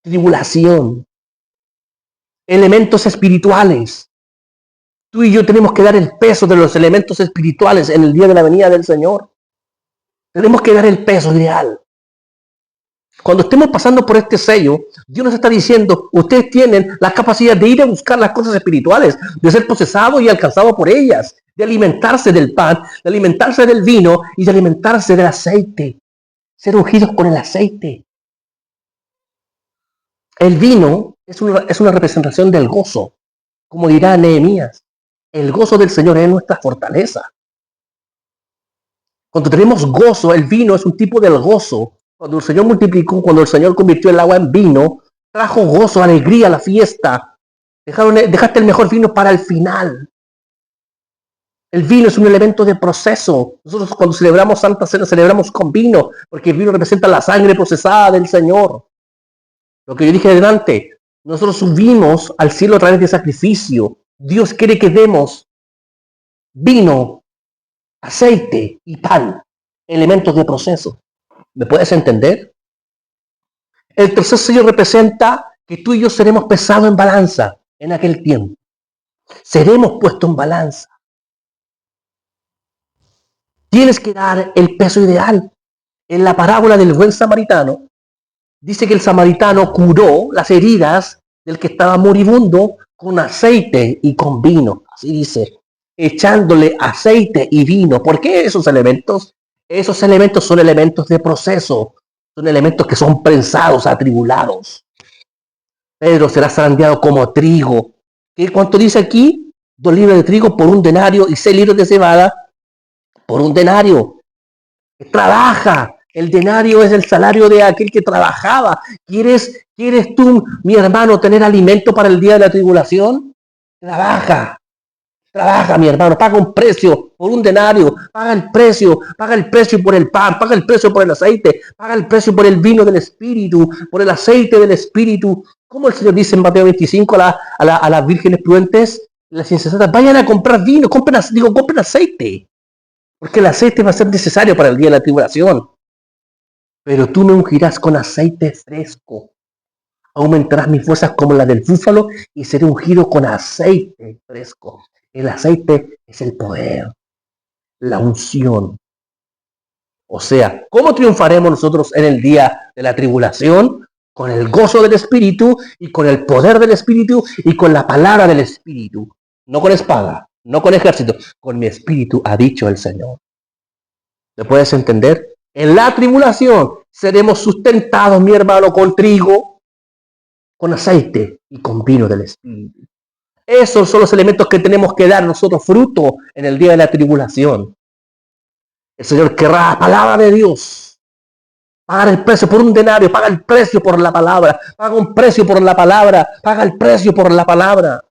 Tribulación. Elementos espirituales. Tú y yo tenemos que dar el peso de los elementos espirituales en el día de la venida del Señor. Tenemos que dar el peso ideal. Cuando estemos pasando por este sello, Dios nos está diciendo, ustedes tienen la capacidad de ir a buscar las cosas espirituales, de ser procesados y alcanzados por ellas, de alimentarse del pan, de alimentarse del vino y de alimentarse del aceite. Ser ungidos con el aceite. El vino es una representación del gozo, como dirá Nehemías. El gozo del Señor es nuestra fortaleza. Cuando tenemos gozo, el vino es un tipo del gozo. Cuando el Señor multiplicó, cuando el Señor convirtió el agua en vino, trajo gozo, alegría a la fiesta. Dejaste el mejor vino para el final. El vino es un elemento de proceso. Nosotros cuando celebramos Santa Cena, celebramos con vino, porque el vino representa la sangre procesada del Señor. Lo que yo dije adelante, nosotros subimos al cielo a través de sacrificio. Dios quiere que demos vino, aceite y pan, elementos de proceso. ¿Me puedes entender? El tercer sello representa que tú y yo seremos pesados en balanza en aquel tiempo. Seremos puestos en balanza. Tienes que dar el peso ideal. En la parábola del buen samaritano, dice que el samaritano curó las heridas del que estaba moribundo con aceite y con vino. Así dice, echándole aceite y vino. ¿Por qué esos elementos? Esos elementos son elementos de proceso. Son elementos que son prensados, atribulados. Pedro será zarandeado como trigo. ¿Cuánto dice aquí? 2 libras de trigo por un denario y 6 libras de cebada por un denario. Trabaja. El denario es el salario de aquel que trabajaba. ¿Quieres tú, mi hermano, tener alimento para el día de la tribulación? Trabaja. Trabaja, mi hermano, paga un precio por un denario, paga el precio por el pan, paga el precio por el aceite, paga el precio por el vino del Espíritu, por el aceite del Espíritu. Como el Señor dice en Mateo 25 a las vírgenes prudentes, las insensatas, vayan a comprar vino, compren aceite, porque el aceite va a ser necesario para el día de la tribulación. Pero tú me ungirás con aceite fresco. Aumentarás mis fuerzas como la del búfalo y seré ungido con aceite fresco. El aceite es el poder, la unción. O sea, ¿cómo triunfaremos nosotros en el día de la tribulación? Con el gozo del Espíritu y con el poder del Espíritu y con la palabra del Espíritu. No con espada, no con ejército, con mi Espíritu, ha dicho el Señor. ¿Me puedes entender? En la tribulación seremos sustentados, mi hermano, con trigo, con aceite y con vino del Espíritu. Esos son los elementos que tenemos que dar nosotros fruto en el día de la tribulación. El Señor querrá la palabra de Dios. Pagar el precio por un denario, paga el precio por la palabra, paga un precio por la palabra, paga el precio por la palabra.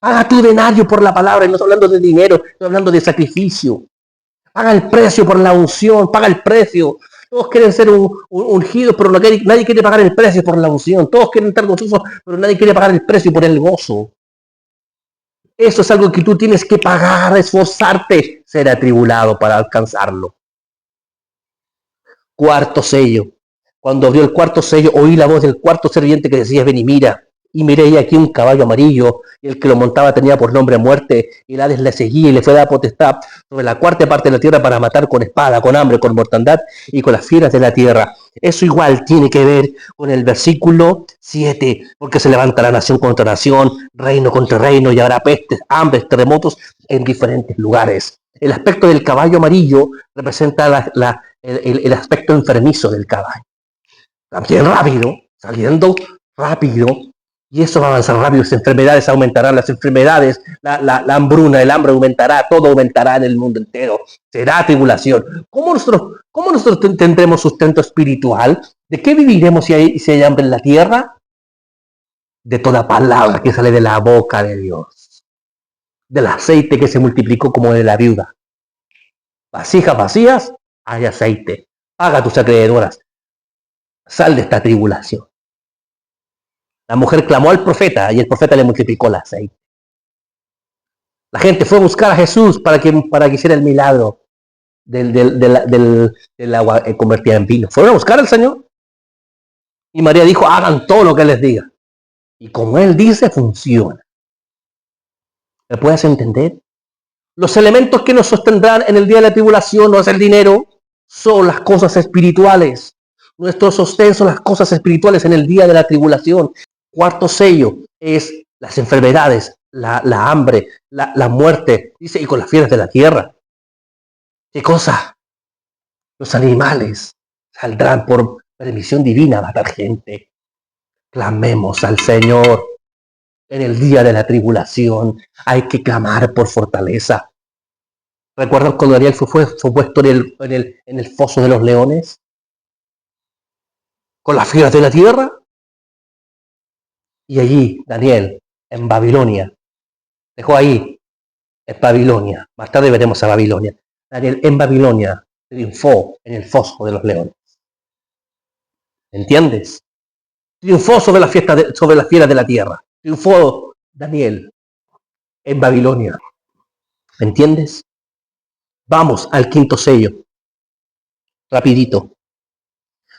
Paga tu denario por la palabra, y no estoy hablando de dinero, estoy hablando de sacrificio. Paga el precio por la unción, paga el precio. Todos quieren ser ungidos, pero nadie quiere pagar el precio por la unción. Todos quieren estar gozosos, pero nadie quiere pagar el precio por el gozo. Eso es algo que tú tienes que pagar, esforzarte, ser atribulado para alcanzarlo. Cuarto sello. Cuando abrió el cuarto sello, oí la voz del cuarto sirviente que decía, ven y mira. y miré y aquí un caballo amarillo, y el que lo montaba tenía por nombre muerte, y el Hades le seguía y le fue dada potestad sobre la cuarta parte de la tierra para matar con espada, con hambre, con mortandad y con las fieras de la tierra. Eso igual tiene que ver con el versículo 7, porque se levantará nación contra nación, reino contra reino, y habrá pestes, hambres, terremotos en diferentes lugares. El aspecto del caballo amarillo representa el aspecto enfermizo del caballo. También rápido, saliendo rápido, y eso va a avanzar rápido, las enfermedades aumentarán, las enfermedades, la hambruna, el hambre aumentará, todo aumentará en el mundo entero, será tribulación. ¿Cómo nosotros tendremos sustento espiritual? ¿De qué viviremos si hay hambre en la tierra? De toda palabra que sale de la boca de Dios, del aceite que se multiplicó como de la viuda. Vasijas vacías, hay aceite. Paga tus acreedoras. Sal de esta tribulación. La mujer clamó al profeta y el profeta le multiplicó el aceite. La gente fue a buscar a Jesús para que hiciera el milagro del agua convertida en vino. Fueron a buscar al Señor. Y María dijo, hagan todo lo que les diga. Y como Él dice, funciona. ¿Me puedes entender? Los elementos que nos sostendrán en el día de la tribulación no es el dinero, son las cosas espirituales. Nuestro sostén son las cosas espirituales en el día de la tribulación. Cuarto sello es las enfermedades, la hambre, la muerte, dice, y con las fieras de la tierra. ¿Qué cosa? Los animales saldrán por permisión divina a matar gente. Clamemos al Señor. En el día de la tribulación hay que clamar por fortaleza. ¿Recuerdan cuando Daniel fue puesto en el foso de los leones? Con las fieras de la tierra. Y allí Daniel, en Babilonia, dejó ahí, en Babilonia. Más tarde veremos a Babilonia. Daniel en Babilonia triunfó en el foso de los leones. ¿Entiendes? Triunfó sobre las fieras de la tierra. Triunfó Daniel en Babilonia. ¿Entiendes? Vamos al quinto sello. Rapidito.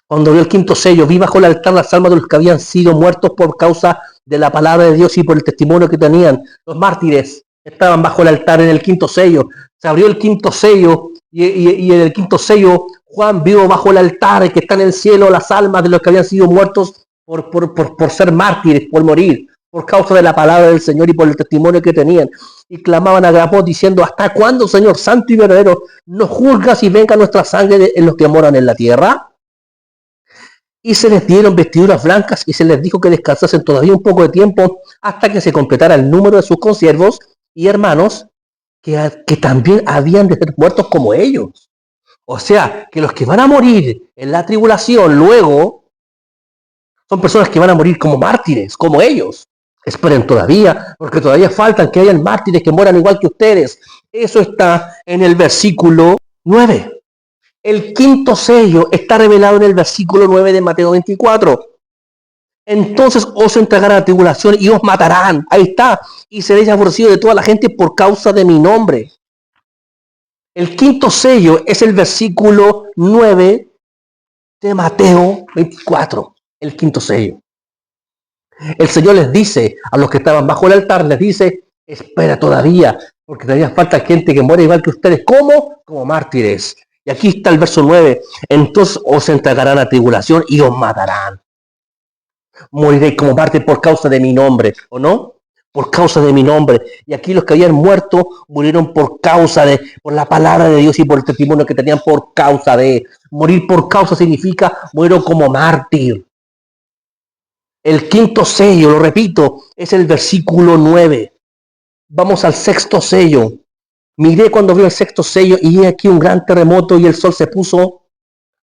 Cuando vio el quinto sello, vi bajo el altar las almas de los que habían sido muertos por causa de la palabra de Dios y por el testimonio que tenían. Los mártires estaban bajo el altar en el quinto sello. Se abrió el quinto sello y en el quinto sello Juan vio bajo el altar que está en el cielo las almas de los que habían sido muertos por ser mártires, por morir, por causa de la palabra del Señor y por el testimonio que tenían. Y clamaban a gran voz diciendo, ¿hasta cuándo, Señor santo y verdadero, nos juzgas y venga nuestra sangre en los que moran en la tierra? Y se les dieron vestiduras blancas y se les dijo que descansasen todavía un poco de tiempo hasta que se completara el número de sus consiervos y hermanos que también habían de ser muertos como ellos. O sea, que los que van a morir en la tribulación luego son personas que van a morir como mártires, como ellos. Esperen todavía, porque todavía faltan que hayan mártires que mueran igual que ustedes. Eso está en el versículo 9. El quinto sello está revelado en el versículo 9 de Mateo 24. Entonces os entregarán a tribulación y os matarán. Ahí está. Y seréis aborrecidos de toda la gente por causa de mi nombre. El quinto sello es el versículo 9 de Mateo 24. El quinto sello. El Señor les dice a los que estaban bajo el altar, les dice, espera todavía, porque todavía falta gente que muere igual que ustedes. ¿Cómo? Como mártires. Y aquí está el verso 9. Entonces os entregarán a tribulación y os matarán. Moriréis como mártir por causa de mi nombre, ¿o no? Por causa de mi nombre. Y aquí los que habían muerto murieron por la palabra de Dios y por el testimonio que tenían por causa de. Morir por causa significa muero como mártir. El quinto sello, lo repito, es el versículo 9. Vamos al sexto sello. Miré cuando vio el sexto sello y he aquí un gran terremoto y el sol se puso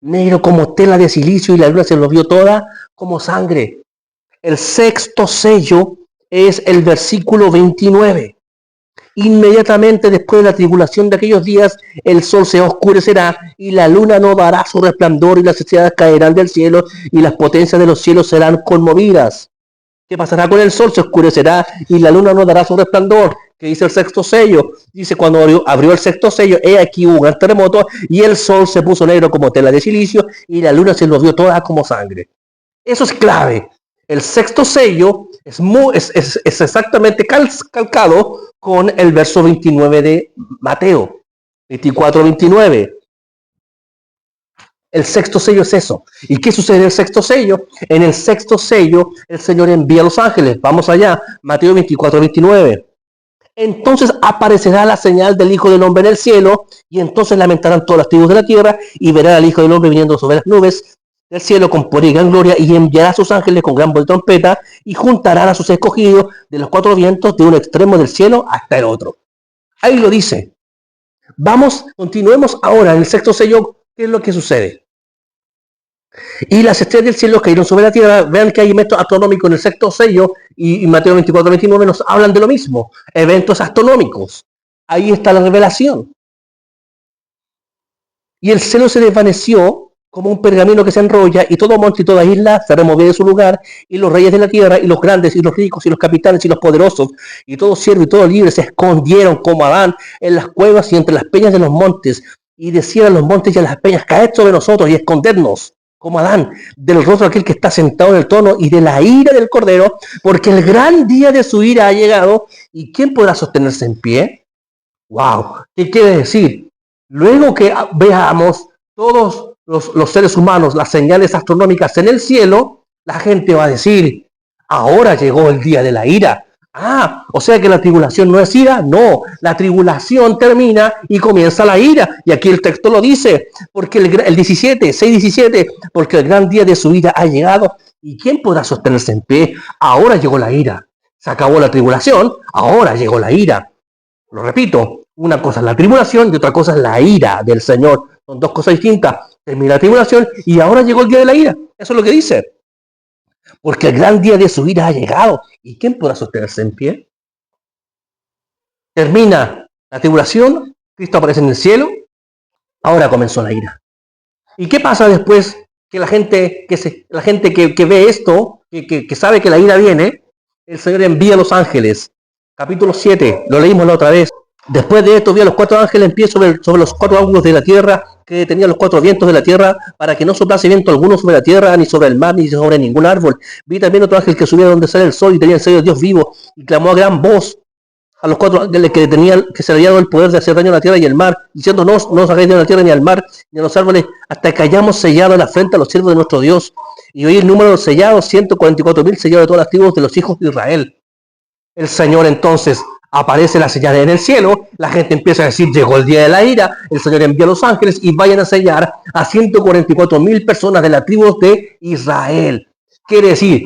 negro como tela de silicio y la luna se lo vio toda como sangre. El sexto sello es el versículo 29. Inmediatamente después de la tribulación de aquellos días, el sol se oscurecerá y la luna no dará su resplandor y las estrellas caerán del cielo y las potencias de los cielos serán conmovidas. ¿Qué pasará con el sol? Se oscurecerá y la luna no dará su resplandor. ¿Qué dice el sexto sello? Dice, cuando abrió el sexto sello, he aquí hubo un gran terremoto y el sol se puso negro como tela de silicio y la luna se lo vio toda como sangre. Eso es clave. El sexto sello es exactamente calcado con el verso 29 de Mateo, 24-29. El sexto sello es eso. ¿Y qué sucede en el sexto sello? En el sexto sello, el Señor envía a los ángeles. Vamos allá, Mateo 24-29. Entonces aparecerá la señal del Hijo del Hombre en el cielo, y entonces lamentarán todas las tribus de la tierra, y verán al Hijo del Hombre viniendo sobre las nubes del cielo con poder y gran gloria, y enviará a sus ángeles con gran voz de trompeta, y juntarán a sus escogidos de los cuatro vientos, de un extremo del cielo hasta el otro. Ahí lo dice. Continuemos ahora en el sexto sello. ¿Qué es lo que sucede? Y las estrellas del cielo cayeron sobre la tierra. Vean que hay eventos astronómicos en el sexto sello, y Mateo 24-29 nos hablan de lo mismo. Eventos astronómicos. Ahí está la revelación. Y el cielo se desvaneció como un pergamino que se enrolla, y todo monte y toda isla se removió de su lugar, y los reyes de la tierra, y los grandes, y los ricos, y los capitanes, y los poderosos, y todo siervo y todo libre se escondieron como Adán en las cuevas y entre las peñas de los montes, y decían a los montes y a las peñas: caed sobre nosotros y escondernos, como Adán, del rostro de aquel que está sentado en el trono y de la ira del Cordero, porque el gran día de su ira ha llegado, y ¿quién podrá sostenerse en pie? ¡Wow! ¿Qué quiere decir? Luego que veamos todos los seres humanos, las señales astronómicas en el cielo, la gente va a decir: ahora llegó el día de la ira. Ah, o sea que la tribulación no es ira. No, la tribulación termina y comienza la ira. Y aquí el texto lo dice, porque el 17, 6:17, porque el gran día de su ira ha llegado. ¿Y quién podrá sostenerse en pie? Ahora llegó la ira. Se acabó la tribulación, ahora llegó la ira. Lo repito, una cosa es la tribulación y otra cosa es la ira del Señor. Son dos cosas distintas. Termina la tribulación y ahora llegó el día de la ira. Eso es lo que dice. Porque el gran día de su ira ha llegado. ¿Y quién podrá sostenerse en pie? Termina la tribulación, Cristo aparece en el cielo, ahora comenzó la ira. ¿Y qué pasa después que la gente que ve esto, que sabe que la ira viene? El Señor envía a los ángeles. Capítulo 7, lo leímos la otra vez. Después de esto vi a los cuatro ángeles en pie sobre los cuatro ángulos de la tierra, que tenían los cuatro vientos de la tierra, para que no soplase viento alguno sobre la tierra, ni sobre el mar, ni sobre ningún árbol. Vi también otro ángel que subía donde sale el sol y tenía el sello de Dios vivo, y clamó a gran voz a los cuatro ángeles que se le había dado el poder de hacer daño a la tierra y al mar, diciendo: no os hagáis daño a la tierra ni al mar ni a los árboles, hasta que hayamos sellado la frente a los siervos de nuestro Dios. Y oí el número de los sellados, 144,000 sellados de todas las tribus de los hijos de Israel. El Señor entonces aparece la señal en el cielo, la gente empieza a decir: llegó el día de la ira. El Señor envía a los ángeles y vayan a sellar a 144,000 personas de las tribus de Israel. Quiere decir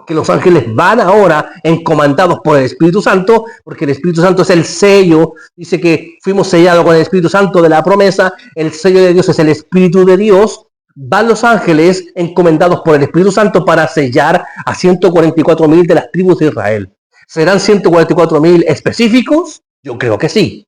que los ángeles van ahora encomendados por el Espíritu Santo, porque el Espíritu Santo es el sello. Dice que fuimos sellados con el Espíritu Santo de la promesa. El sello de Dios es el Espíritu de Dios. Van los ángeles encomendados por el Espíritu Santo para sellar a 144,000 de las tribus de Israel. ¿Serán 144,000 específicos? Yo creo que sí.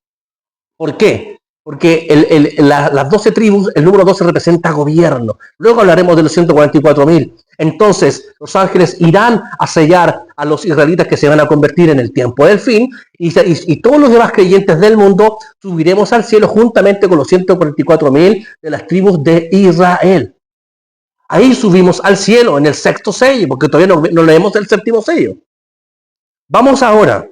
¿Por qué? Porque las 12 tribus, el número 12 representa gobierno. Luego hablaremos de los 144,000. Entonces, los ángeles irán a sellar a los israelitas que se van a convertir en el tiempo del fin, y todos los demás creyentes del mundo subiremos al cielo juntamente con los 144,000 de las tribus de Israel. Ahí subimos al cielo en el sexto sello, porque todavía no leemos el séptimo sello. Vamos ahora.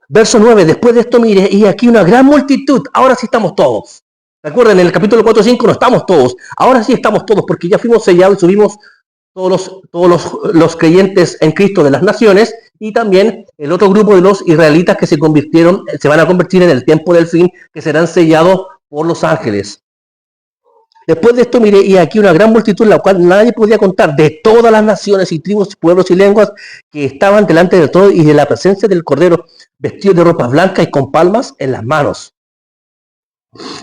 Verso 9, después de esto mire, y aquí una gran multitud. Ahora sí estamos todos. Recuerden, en el capítulo 4 y 5 no estamos todos. Ahora sí estamos todos, porque ya fuimos sellados y subimos todos los creyentes en Cristo de las naciones, y también el otro grupo de los israelitas que se van a convertir en el tiempo del fin, que serán sellados por los ángeles. Después de esto mire, y aquí una gran multitud, la cual nadie podía contar, de todas las naciones y tribus, pueblos y lenguas, que estaban delante del trono y de la presencia del Cordero, vestidos de ropas blancas y con palmas en las manos.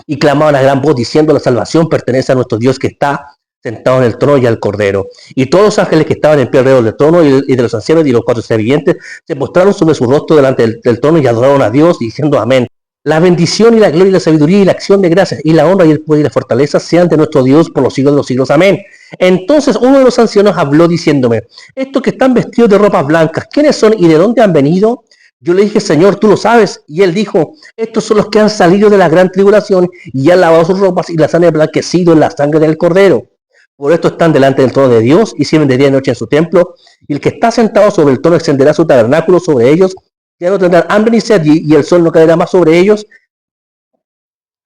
Y clamaban a gran voz diciendo: la salvación pertenece a nuestro Dios que está sentado en el trono y al Cordero. Y todos los ángeles que estaban en pie alrededor del trono y de los ancianos y los cuatro vivientes se postraron sobre su rostro delante del trono y adoraron a Dios diciendo: amén. La bendición y la gloria y la sabiduría y la acción de gracias y la honra y el poder y la fortaleza sean de nuestro Dios por los siglos de los siglos. Amén. Entonces uno de los ancianos habló diciéndome: estos que están vestidos de ropas blancas, ¿quiénes son y de dónde han venido? Yo le dije: Señor, tú lo sabes. Y él dijo: estos son los que han salido de la gran tribulación y han lavado sus ropas y las han emblanquecido en la sangre del Cordero. Por esto están delante del trono de Dios y sirven de día y noche en su templo. Y el que está sentado sobre el trono extenderá su tabernáculo sobre ellos. Ya no tendrán hambre ni sed y el sol no caerá más sobre ellos,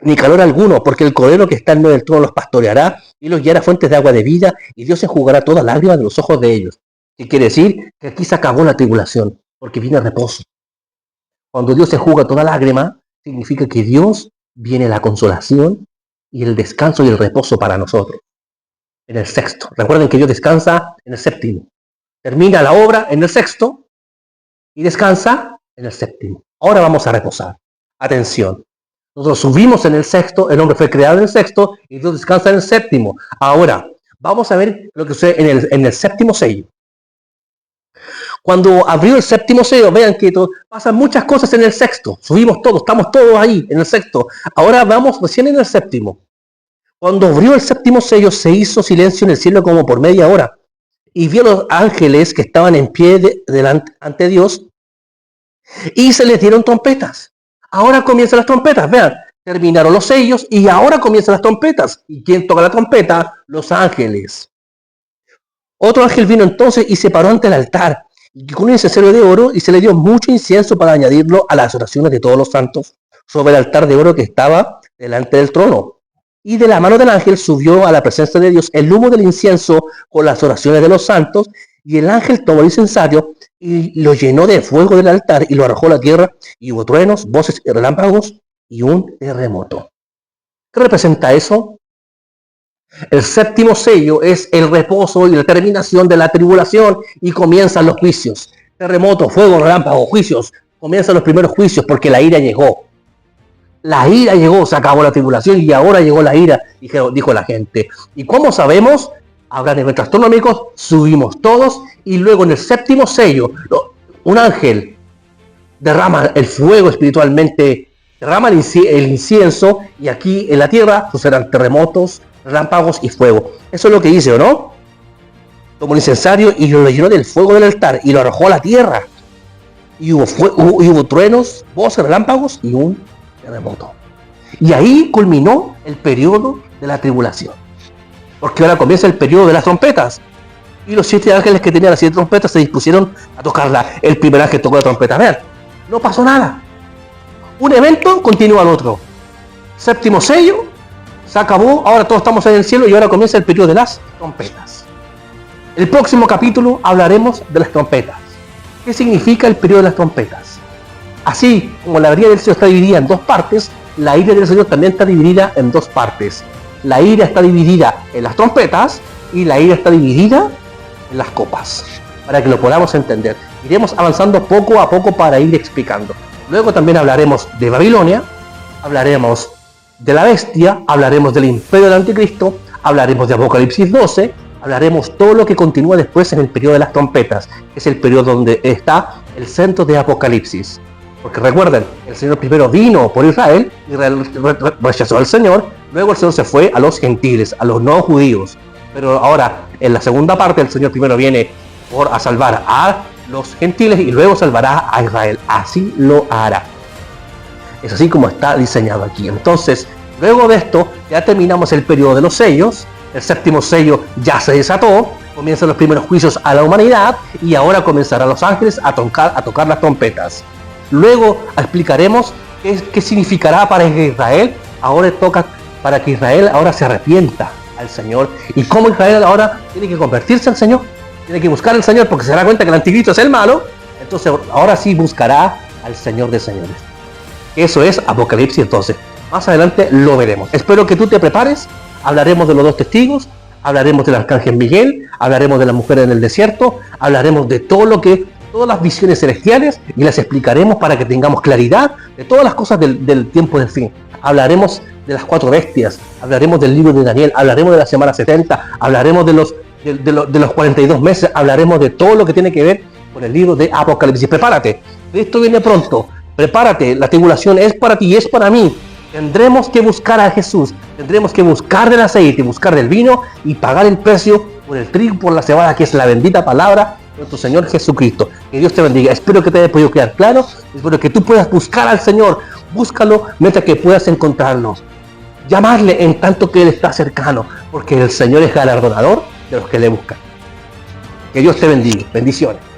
ni calor alguno, porque el cordero que está en medio del trono los pastoreará y los guiará a fuentes de agua de vida, y Dios enjugará toda lágrima de los ojos de ellos. ¿Qué quiere decir? Que aquí se acabó la tribulación, porque viene reposo. Cuando Dios enjuga toda lágrima, significa que Dios viene la consolación y el descanso y el reposo para nosotros. En el sexto. Recuerden que Dios descansa en el séptimo. Termina la obra en el sexto y descansa en el séptimo. Ahora vamos a reposar. Atención. Nosotros subimos en el sexto, el hombre fue creado en el sexto y Dios descansa en el séptimo. Ahora, vamos a ver lo que sucede en el séptimo sello. Cuando abrió el séptimo sello, vean que pasan muchas cosas en el sexto. Subimos todos, estamos todos ahí en el sexto. Ahora vamos recién en el séptimo. Cuando abrió el séptimo sello, se hizo silencio en el cielo como por media hora. Y vio a los ángeles que estaban en pie ante Dios y se les dieron trompetas. Ahora comienzan las trompetas, vean, terminaron los sellos y ahora comienzan las trompetas. ¿Y quién toca la trompeta? Los ángeles. Otro ángel vino entonces y se paró ante el altar y con un incensario de oro y se le dio mucho incienso para añadirlo a las oraciones de todos los santos sobre el altar de oro que estaba delante del trono. Y de la mano del ángel subió a la presencia de Dios el humo del incienso con las oraciones de los santos, y el ángel tomó el incensario y lo llenó de fuego del altar y lo arrojó a la tierra, y hubo truenos, voces y relámpagos y un terremoto. ¿Qué representa eso? El séptimo sello es el reposo y la terminación de la tribulación y comienzan los juicios. Terremoto, fuego, relámpago, juicios. Comienzan los primeros juicios porque la ira llegó. La ira llegó, se acabó la tribulación y ahora llegó la ira, dijo la gente. ¿Y cómo sabemos? Hablan de astronómicos, subimos todos y luego en el séptimo sello, un ángel derrama el fuego espiritualmente, derrama el incienso y aquí en la tierra sucederán terremotos, relámpagos y fuego. Eso es lo que dice, ¿o no? Tomó el incensario y lo llenó del fuego del altar y lo arrojó a la tierra. Y hubo truenos, voces, relámpagos y un terremoto. Y ahí culminó el periodo de la tribulación. Porque ahora comienza el periodo de las trompetas. Y los 7 ángeles que tenían las 7 trompetas se dispusieron a tocarla. El primer ángel tocó la trompeta. Vean, no pasó nada. Un evento continúa al otro. Séptimo sello, se acabó, ahora todos estamos en el cielo y ahora comienza el periodo de las trompetas. El próximo capítulo hablaremos de las trompetas. ¿Qué significa el periodo de las trompetas? Así como la ira del Señor está dividida en 2 partes, la ira del Señor también está dividida en 2 partes. La ira está dividida en las trompetas y la ira está dividida en las copas. Para que lo podamos entender. Iremos avanzando poco a poco para ir explicando. Luego también hablaremos de Babilonia, hablaremos de la bestia, hablaremos del imperio del anticristo, hablaremos de Apocalipsis 12, hablaremos todo lo que continúa después en el periodo de las trompetas, que es el periodo donde está el centro de Apocalipsis. Porque recuerden, el Señor primero vino por Israel, Israel rechazó al Señor, luego el Señor se fue a los gentiles, a los no judíos. Pero ahora, en la segunda parte, el Señor primero viene a salvar a los gentiles y luego salvará a Israel. Así lo hará. Es así como está diseñado aquí. Entonces, luego de esto, ya terminamos el periodo de los sellos. El séptimo sello ya se desató. Comienzan los primeros juicios a la humanidad y ahora comenzarán los ángeles a tocar las trompetas. Luego explicaremos qué significará para Israel. Ahora toca para que Israel ahora se arrepienta al Señor. Y cómo Israel ahora tiene que convertirse al Señor. Tiene que buscar al Señor porque se dará cuenta que el anticristo es el malo. Entonces ahora sí buscará al Señor de señores. Eso es Apocalipsis 12. Más adelante lo veremos. Espero que tú te prepares. Hablaremos de los 2 testigos. Hablaremos del arcángel Miguel. Hablaremos de la mujer en el desierto. Hablaremos de todas las visiones celestiales y las explicaremos para que tengamos claridad de todas las cosas del tiempo del fin. Hablaremos de las 4 bestias. Hablaremos del libro de Daniel. Hablaremos de la semana 70. Hablaremos de los 42 meses. Hablaremos de todo lo que tiene que ver con el libro de Apocalipsis. Prepárate. Esto viene pronto. Prepárate, la tribulación es para ti y es para mí. Tendremos que buscar a Jesús, tendremos que buscar del aceite, buscar del vino y pagar el precio por el trigo, por la cebada, que es la bendita palabra de nuestro Señor Jesucristo. Que Dios te bendiga. Espero que te haya podido quedar claro. Espero que tú puedas buscar al Señor. Búscalo mientras que puedas encontrarlo. llamarle en tanto que Él está cercano, porque el Señor es galardonador de los que le buscan. Que Dios te bendiga. Bendiciones.